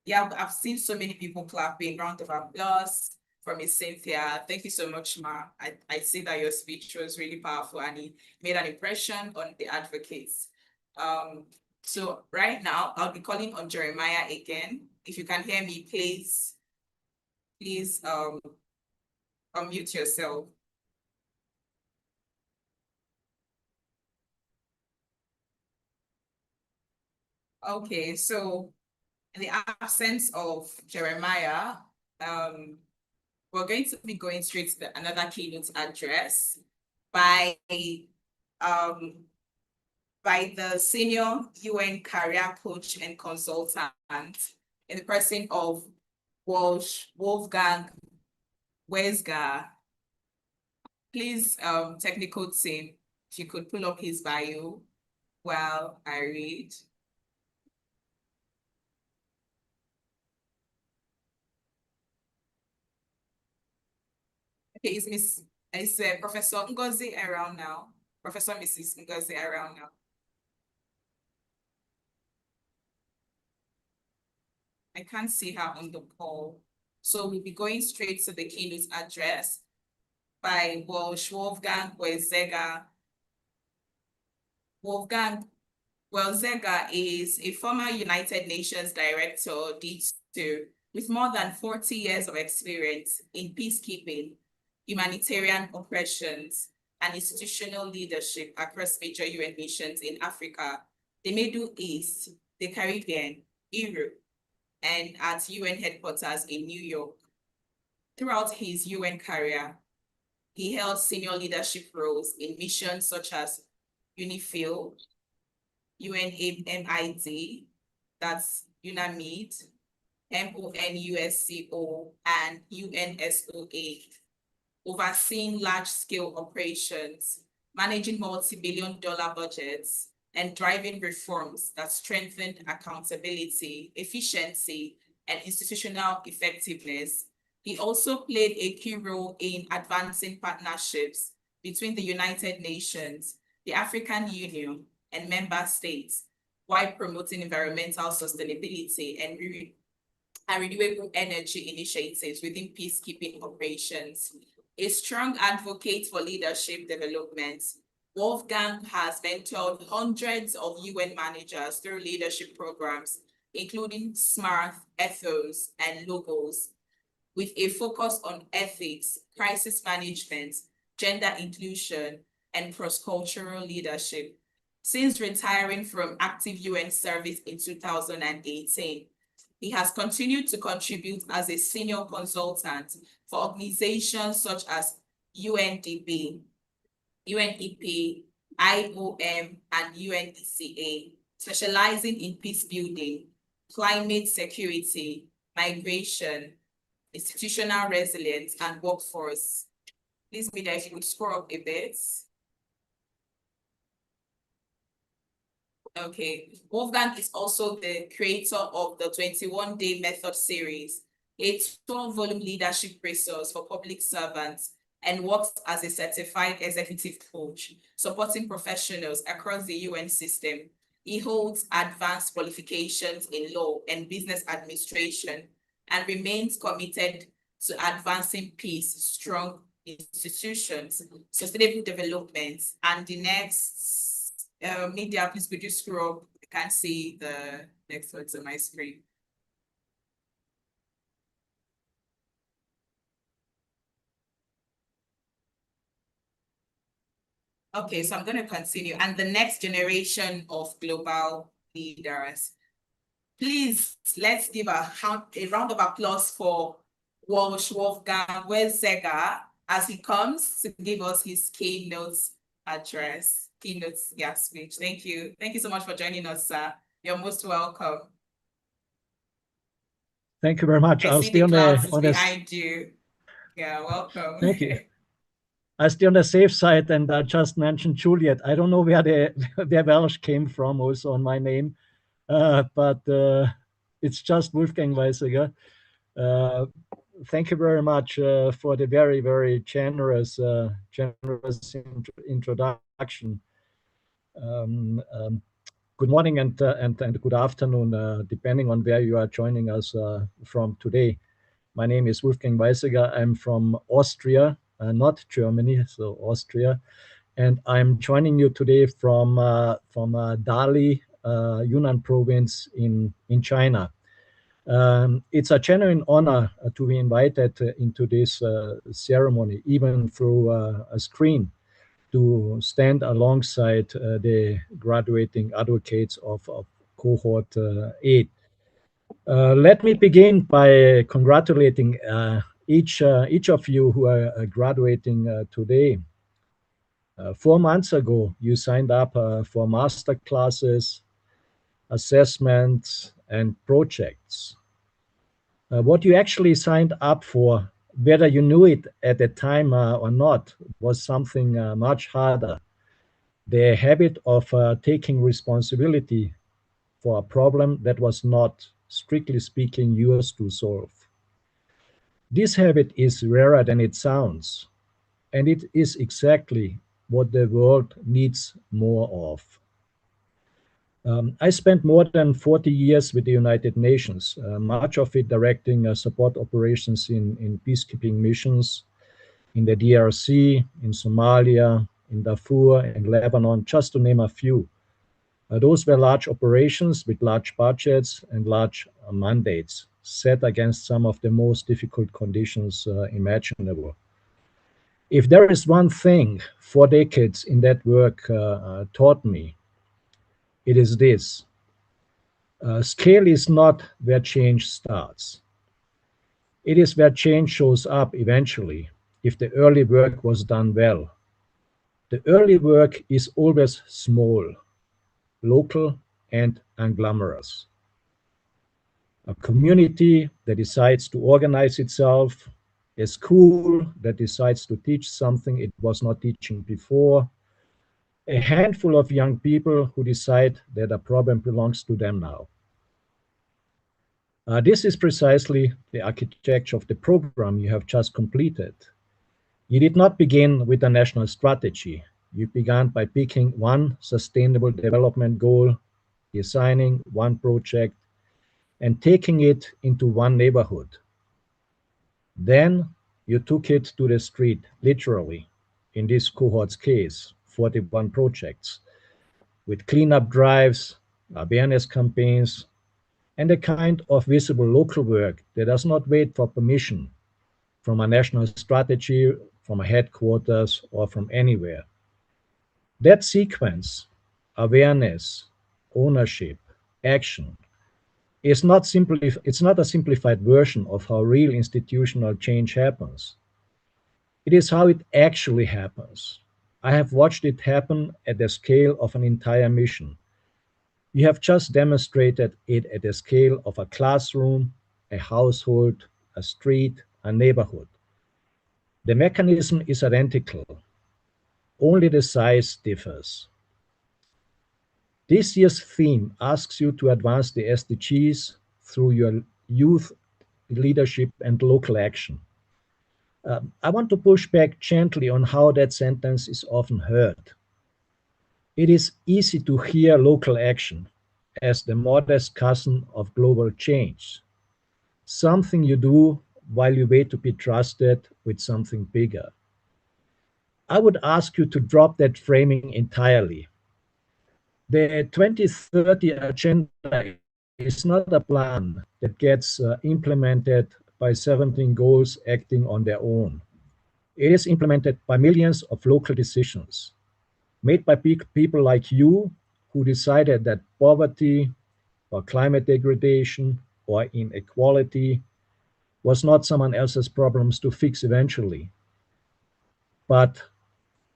Yeah, I've seen so many people clapping. Round of applause for Miss Cynthia. Thank you so much, Ma. I see that your speech was really powerful and it made an impression on the advocates. So right now, I'll be calling on Jeremiah again. If you can hear me, please unmute yourself. Okay, so in the absence of Jeremiah, we're going to be going straight to another keynote address by the senior UN career coach and consultant in the person of Wolfgang Wesgar. Please, technical team, if you could pull up his bio while I read. Okay, is Professor Ngozi around now? Professor Mrs. Ngozi around now? I can't see her on the call. So we'll be going straight to the keynote address by Wolfgang Wesega. Wolfgang Wesega is a former United Nations Director, D2, with more than 40 years of experience in peacekeeping, humanitarian operations, and institutional leadership across major UN missions in Africa, the Middle East, the Caribbean, Europe, and at UN headquarters in New York. Throughout his UN career, he held senior leadership roles in missions such as UNIFIL, UNMID, that's UNAMID, MONUSCO, and UNSOA, overseeing large-scale operations, managing multi-billion-dollar budgets, and driving reforms that strengthened accountability, efficiency, and institutional effectiveness. He also played a key role in advancing partnerships between the United Nations, the African Union, and member states, while promoting environmental sustainability and renewable energy initiatives within peacekeeping operations. A strong advocate for leadership development, Wolfgang has mentored hundreds of UN managers through leadership programs, including SMART, Ethos, and Logos, with a focus on ethics, crisis management, gender inclusion, and cross-cultural leadership. Since retiring from active UN service in 2018, he has continued to contribute as a senior consultant for organizations such as UNDP, UNEP, IOM, and UNDCA, specializing in peace building, climate security, migration, institutional resilience, and workforce. Please, Mida, if you could scroll up a bit. Okay, Wolfgang is also the creator of the 21-Day Method series, a 12-volume leadership resource for public servants, and works as a certified executive coach, supporting professionals across the UN system. He holds advanced qualifications in law and business administration and remains committed to advancing peace, strong institutions, sustainable development, and the next media, please could you scroll up? I can't see the next words on my screen. Okay, so I'm going to continue. And the next generation of global leaders. Please, let's give a round of applause for Wolfgang Weizsäcker as he comes to give us his keynote speech. Thank you. Thank you so much for joining us, sir. You're most welcome.
Thank you very much.
I'll stay on behind you. Yeah, welcome.
Thank you. I'll stay on the safe side, and I just mentioned Juliet. I don't know where the Welsh came from also on my name, but it's just Wolfgang Weizsäcker. Thank you very much for the very, very generous introduction. Good morning and good afternoon, depending on where you are joining us from today. My name is Wolfgang Weizsäcker. I'm from Austria, not Germany, so Austria, and I'm joining you today from Dali, Yunnan province in China. It's a genuine honor to be invited into this ceremony, even through a screen, to stand alongside the graduating advocates of cohort 8. Let me begin by congratulating each of you who are graduating today. 4 months ago, you signed up for master classes, assessments, and projects. What you actually signed up for, whether you knew it at the time or not, was something much harder. The habit of taking responsibility for a problem that was not, strictly speaking, yours to solve. This habit is rarer than it sounds, and it is exactly what the world needs more of. I spent more than 40 years with the United Nations, much of it directing support operations in peacekeeping missions in the DRC, in Somalia, in Darfur, in Lebanon, just to name a few. Those were large operations with large budgets and large mandates set against some of the most difficult conditions imaginable. If there is one thing 4 decades in that work taught me, it is this. Scale is not where change starts. It is where change shows up eventually, if the early work was done well. The early work is always small, local, and unglamorous. a community that decides to organize itself, a school that decides to teach something it was not teaching before, a handful of young people who decide that a problem belongs to them now. This is precisely the architecture of the program you have just completed. You did not begin with a national strategy. You began by picking one sustainable development goal, designing one project, and taking it into one neighborhood. Then you took it to the street, literally, in this cohort's case, 41 projects, with cleanup drives, awareness campaigns, and a kind of visible local work that does not wait for permission from a national strategy, from a headquarters, or from anywhere. That sequence, awareness, ownership, action, it's not a simplified version of how real institutional change happens. It is how it actually happens. I have watched it happen at the scale of an entire mission. You have just demonstrated it at the scale of a classroom, a household, a street, a neighborhood. The mechanism is identical, only the size differs. This year's theme asks you to advance the SDGs through your youth leadership and local action. I want to push back gently on how that sentence is often heard. It is easy to hear local action as the modest cousin of global change, something you do while you wait to be trusted with something bigger. I would ask you to drop that framing entirely. The 2030 agenda is not a plan that gets implemented by 17 goals acting on their own. It is implemented by millions of local decisions made by people like you who decided that poverty or climate degradation or inequality was not someone else's problems to fix eventually, but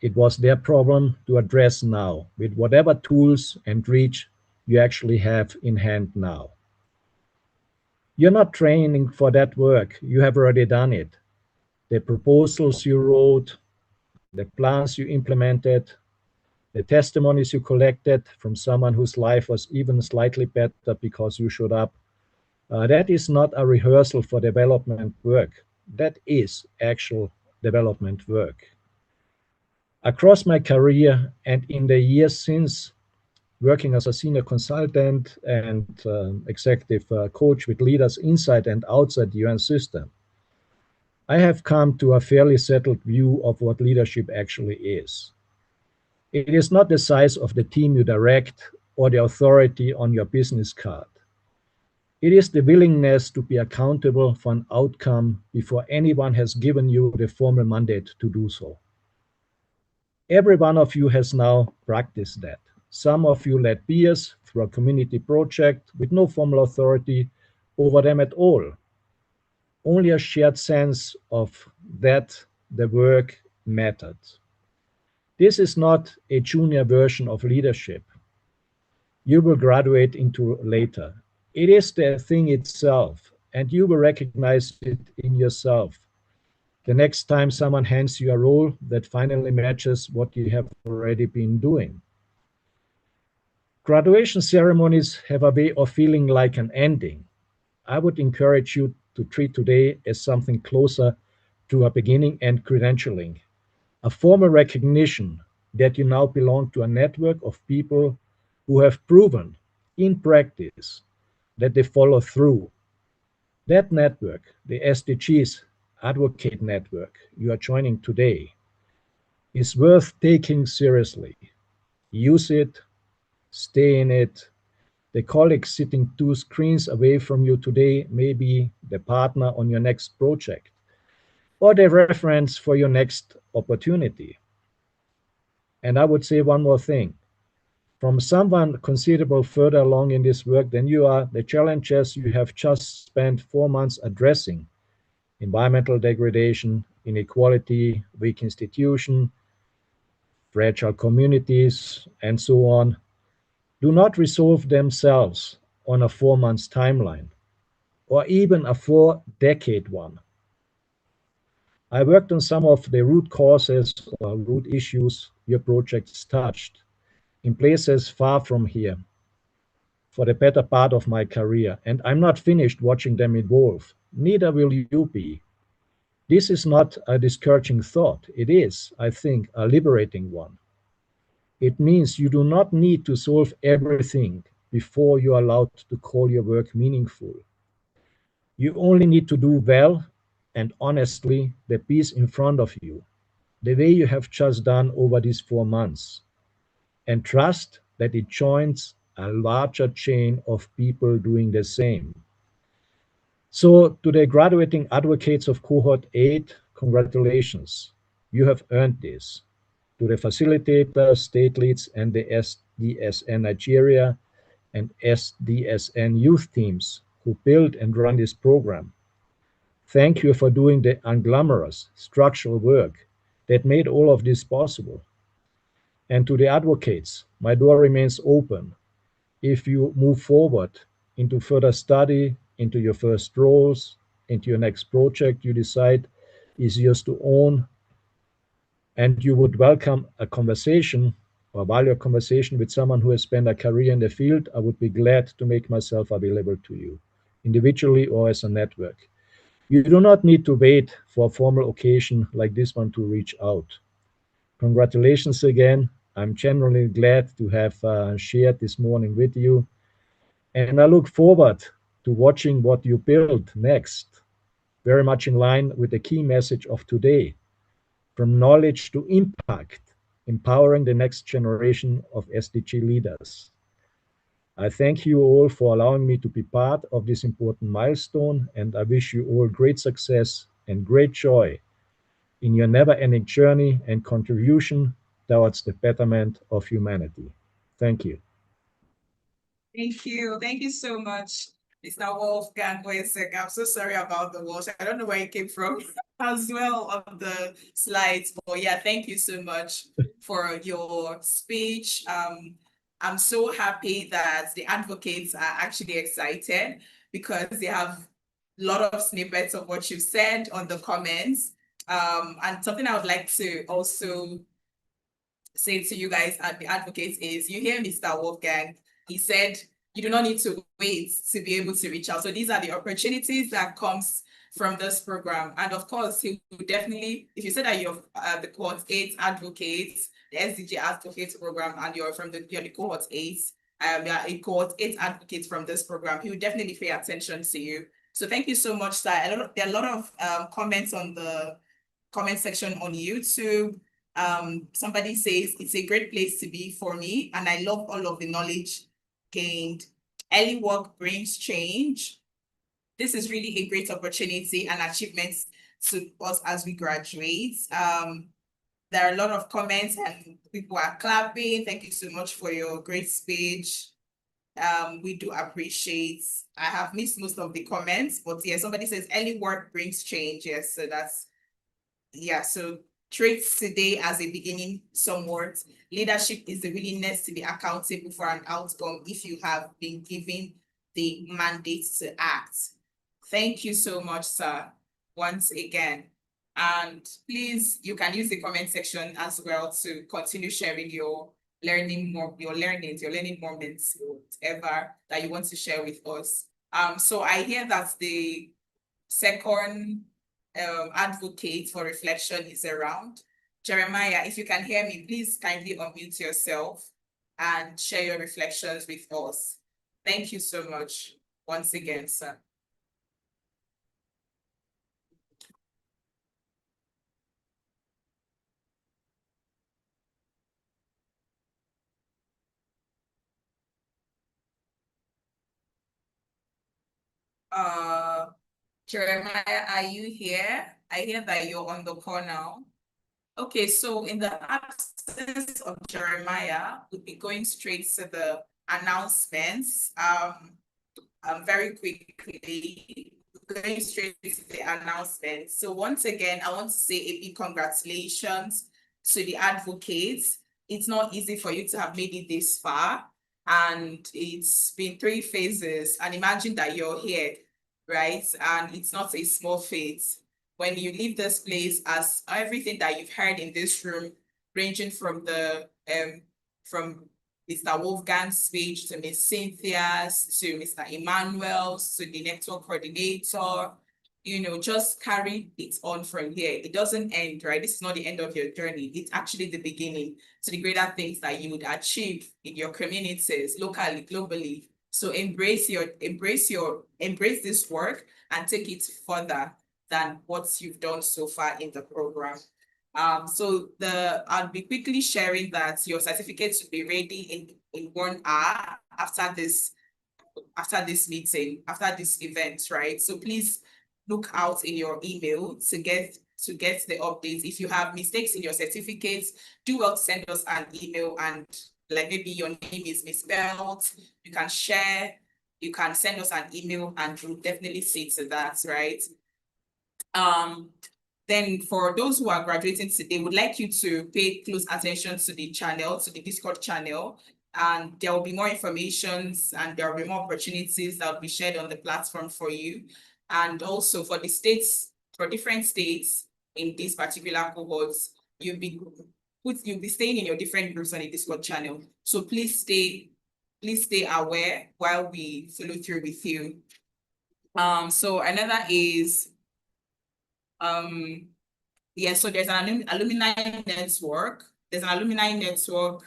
it was their problem to address now with whatever tools and reach you actually have in hand now. You're not training for that work. You have already done it. The proposals you wrote, the plans you implemented, the testimonies you collected from someone whose life was even slightly better because you showed up, that is not a rehearsal for development work. That is actual development work. Across my career and in the years since, working as a senior consultant and executive coach with leaders inside and outside the UN system, I have come to a fairly settled view of what leadership actually is. It is not the size of the team you direct or the authority on your business card. It is the willingness to be accountable for an outcome before anyone has given you the formal mandate to do so. Every one of you has now practiced that. Some of you led peers through a community project with no formal authority over them at all. Only a shared sense of that the work mattered. This is not a junior version of leadership you will graduate into later. It is the thing itself, and you will recognize it in yourself the next time someone hands you a role that finally matches what you have already been doing. Graduation ceremonies have a way of feeling like an ending. I would encourage you to treat today as something closer to a beginning and credentialing, a formal recognition that you now belong to a network of people who have proven in practice that they follow through. That network, the SDGs Advocate Network you are joining today, is worth taking seriously. Use it, stay in it. The colleague sitting 2 screens away from you today may be the partner on your next project or the reference for your next opportunity. And I would say one more thing. From someone considerable further along in this work than you are, the challenges you have just spent 4 months addressing, environmental degradation, inequality, weak institutions, fragile communities, and so on, do not resolve themselves on a 4 months timeline. or even a 4-decade one. I worked on some of the root causes or root issues your projects touched in places far from here for the better part of my career, and I'm not finished watching them evolve. Neither will you be. This is not a discouraging thought. It is, I think, a liberating one. It means you do not need to solve everything before you are allowed to call your work meaningful. You only need to do well and honestly the piece in front of you, the way you have just done over these 4 months, and trust that it joins a larger chain of people doing the same. So, to the graduating advocates of Cohort 8, congratulations. You have earned this. To the facilitators, state leads, and the SDSN Nigeria and SDSN youth teams who built and run this program, thank you for doing the unglamorous structural work that made all of this possible. And to the advocates, my door remains open. If you move forward into further study, into your first roles, into your next project you decide is yours to own, and you would welcome a conversation or value a conversation with someone who has spent a career in the field, I would be glad to make myself available to you, individually or as a network. You do not need to wait for a formal occasion like this one to reach out. Congratulations again. I'm genuinely glad to have shared this morning with you. And I look forward to watching what you build next, very much in line with the key message of today, from knowledge to impact, empowering the next generation of SDG leaders. I thank you all for allowing me to be part of this important milestone, and I wish you all great success and great joy in your never-ending journey and contribution towards the betterment of humanity. Thank you.
Thank you. Thank you so much, Mr. Wolfgang Wesek. I'm so sorry about the Walsh. I don't know where it came from as well on the slides. But yeah, thank you so much for your speech. I'm so happy that the advocates are actually excited because they have a lot of snippets of what you said on the comments. And something I would like to also say to you guys at the advocates is, you hear Mr. Wolfgang, he said, you do not need to wait to be able to reach out. So these are the opportunities that comes from this program. And of course, he will definitely, if you said that you're the cohort 8 advocates, the SDG advocates program, and you're the cohort 8, you are a cohort 8 advocate from this program, he will definitely pay attention to you. So thank you so much, sir. There are a lot of comments on the comment section on YouTube. Somebody says it's a great place to be for me, and I love all of the knowledge gained. Early work brings change. This is really a great opportunity and achievement to us as we graduate. There are a lot of comments and people are clapping. Thank you so much for your great speech. We do appreciate. I have missed most of the comments, but yeah, somebody says early work brings change. Yes, so that's, yeah, so traits today as a beginning somewhat. Leadership is the willingness to be accountable for an outcome if you have been given the mandate to act. Thank you so much, sir, once again. And please, you can use the comment section as well to continue sharing your learning moments, whatever that you want to share with us. So I hear that the second advocate for reflection is around. Jeremiah, if you can hear me, please kindly unmute yourself and share your reflections with us. Thank you so much once again, sir. Jeremiah, are you here? I hear that you're on the call now. Okay, so in the absence of Jeremiah, we'll be going straight to the announcements. Very quickly, going straight to the announcements. So once again, I want to say a big congratulations to the advocates. It's not easy for you to have made it this far, and it's been 3 phases. And imagine that you're here right? And it's not a small feat. When you leave this place, as everything that you've heard in this room, ranging from from Mr. Wolfgang's speech to Miss Cynthia's to Mr. Emmanuel's to the network coordinator, just carry it on from here. It doesn't end, right? This is not the end of your journey. It's actually the beginning to the greater things that you would achieve in your communities, locally, globally. So embrace this work and take it further than what you've done so far in the program. So I'll be quickly sharing that your certificates will be ready in 1 hour after this meeting, after this event, right? So please look out in your email to get the updates. If you have mistakes in your certificates, do well to send us an email, and like maybe your name is misspelled, you can send us an email and we'll definitely see to that, right? Then for those who are graduating today, would like you to pay close attention to the channel, to the Discord channel, and there will be more information and there will be more opportunities that will be shared on the platform for you. And also for the states, for different states in these particular cohorts, you'll be staying in your different groups on the Discord channel. So please stay aware while we follow through with you. So another is so there's an alumni network. There's an alumni network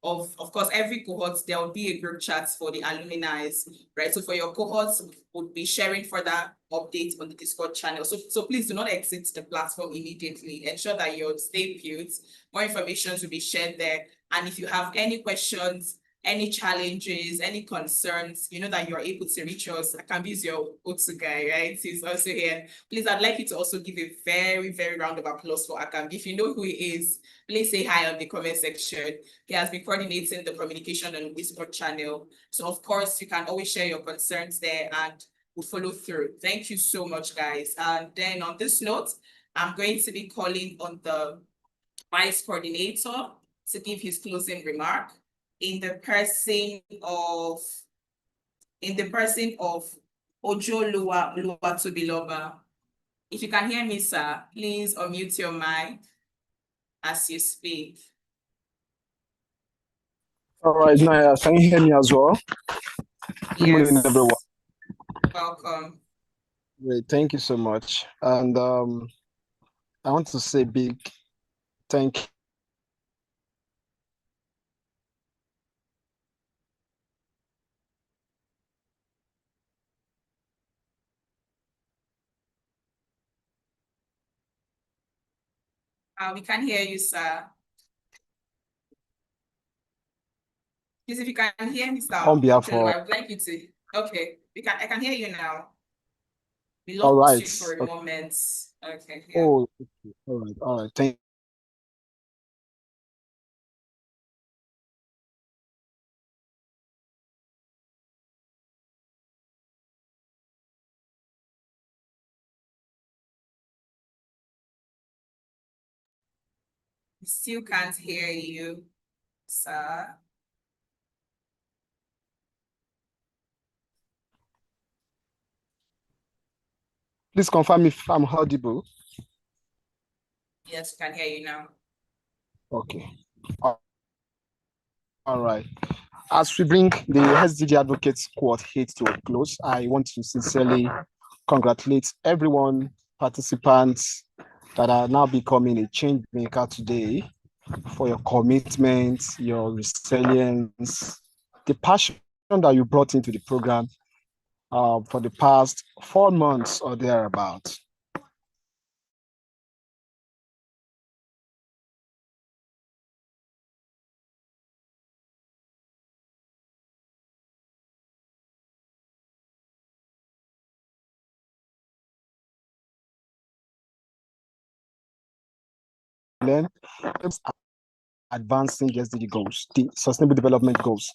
of course, every cohort, there will be a group chat for the alumni, right? So for your cohorts, we'll be sharing further updates on the Discord channel. So please do not exit the platform immediately. Ensure that you're stay put. More information will be shared there. And if you have any questions, any challenges, any concerns, you know that you're able to reach us. I can use your go-to guy, right? He's also here. Please, I'd like you to also give a very, very round of applause for Akam. If you know who he is, please say hi on the comment section. He has been coordinating the communication on the Discord channel. So of course, you can always share your concerns there and we'll follow through. Thank you so much, guys. And then on this note, I'm going to be calling on the vice coordinator to give his closing remark in the person of Ojo Luwatobiloba. If you can hear me, sir, please unmute your mic as you speak.
All right, Naya, can you hear me as well? Good morning, everyone.
Welcome.
Great, thank you so much. And I want to say big thank you.
We can hear you, sir. Please, if you can hear me, sir,
On behalf of,
I would like you to. Okay, I can hear you now. We
all
lost
right.
you for a moment. Okay.
Yeah. Oh, okay. All right. Thank
We still can't hear you, sir.
Please confirm if I'm audible.
Yes, we can hear you now.
Okay. All right. As we bring the SDG Advocates Cohort 8 to a close, I want to sincerely congratulate everyone, participants that are now becoming a change maker today, for your commitment, your resilience, the passion that you brought into the program for the past 4 months or thereabout. Learn advancing the SDG goals, the Sustainable Development Goals.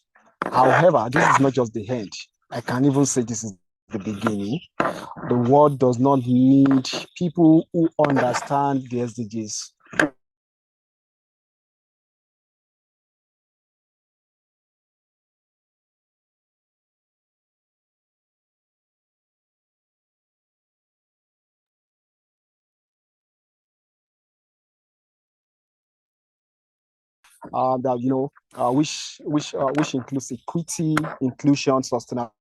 However, this is not just the end. I can even say this is the beginning. The world does not need people who understand the SDGs. that which includes equity, inclusion, sustainability.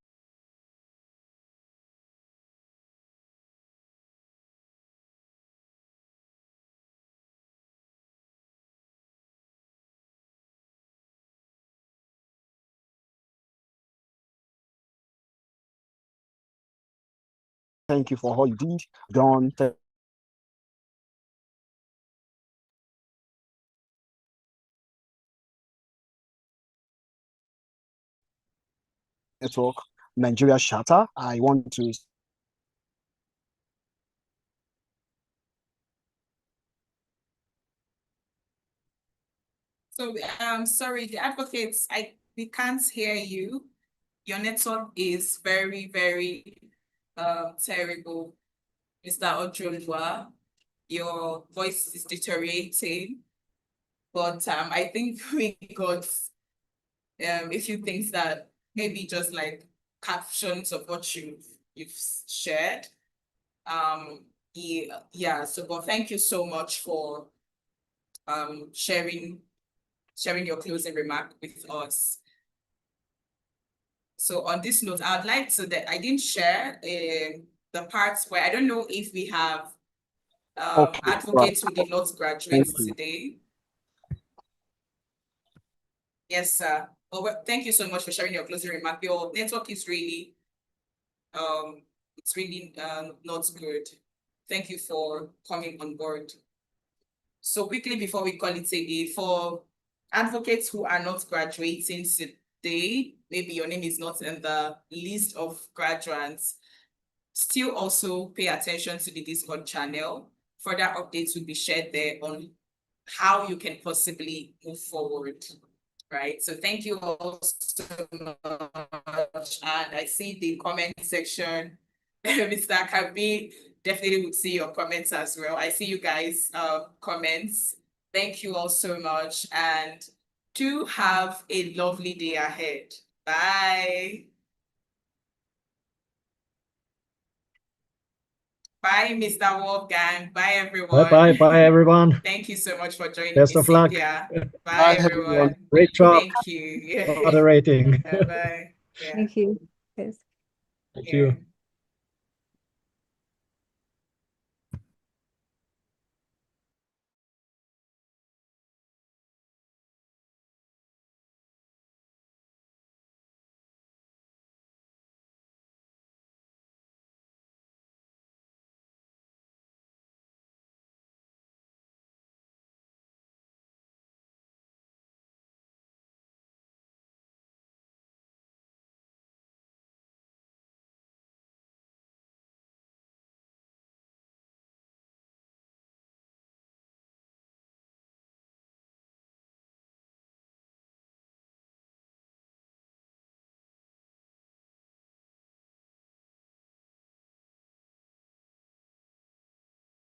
Thank you for all you did, done. Network Nigeria Charter. I want to
So, sorry, the advocates, we can't hear you. Your network is very, very terrible, Mr. Ojonwa. Your voice is deteriorating, but I think we got a few things that maybe just like captions of what you've shared. Yeah. So, but thank you so much for sharing your closing remark with us. So on this note, I'd like to that I didn't share the parts where I don't know if we have advocates who did not graduate today. Yes, sir. Well, thank you so much for sharing your closing remark. Your network is really it's really not good. Thank you for coming on board. So quickly before we call it a day, for advocates who are not graduating today, maybe your name is not in the list of graduates, still also pay attention to the Discord channel. Further updates will be shared there on how you can possibly move forward, right? So thank you all so much. And I see the comment section. Mr. Kabi, definitely would see your comments as well. I see you guys' comments. Thank you all so much. And do have a lovely day ahead. Bye. Bye, Mr. Wolfgang. Bye, everyone.
Bye, everyone.
Thank you so much for joining
Best
me,
of luck.
Cynthia. Bye, everyone.
Great job.
Thank you.
Moderating.
Bye-bye. Yeah.
Thank you. Yes.
Thank you.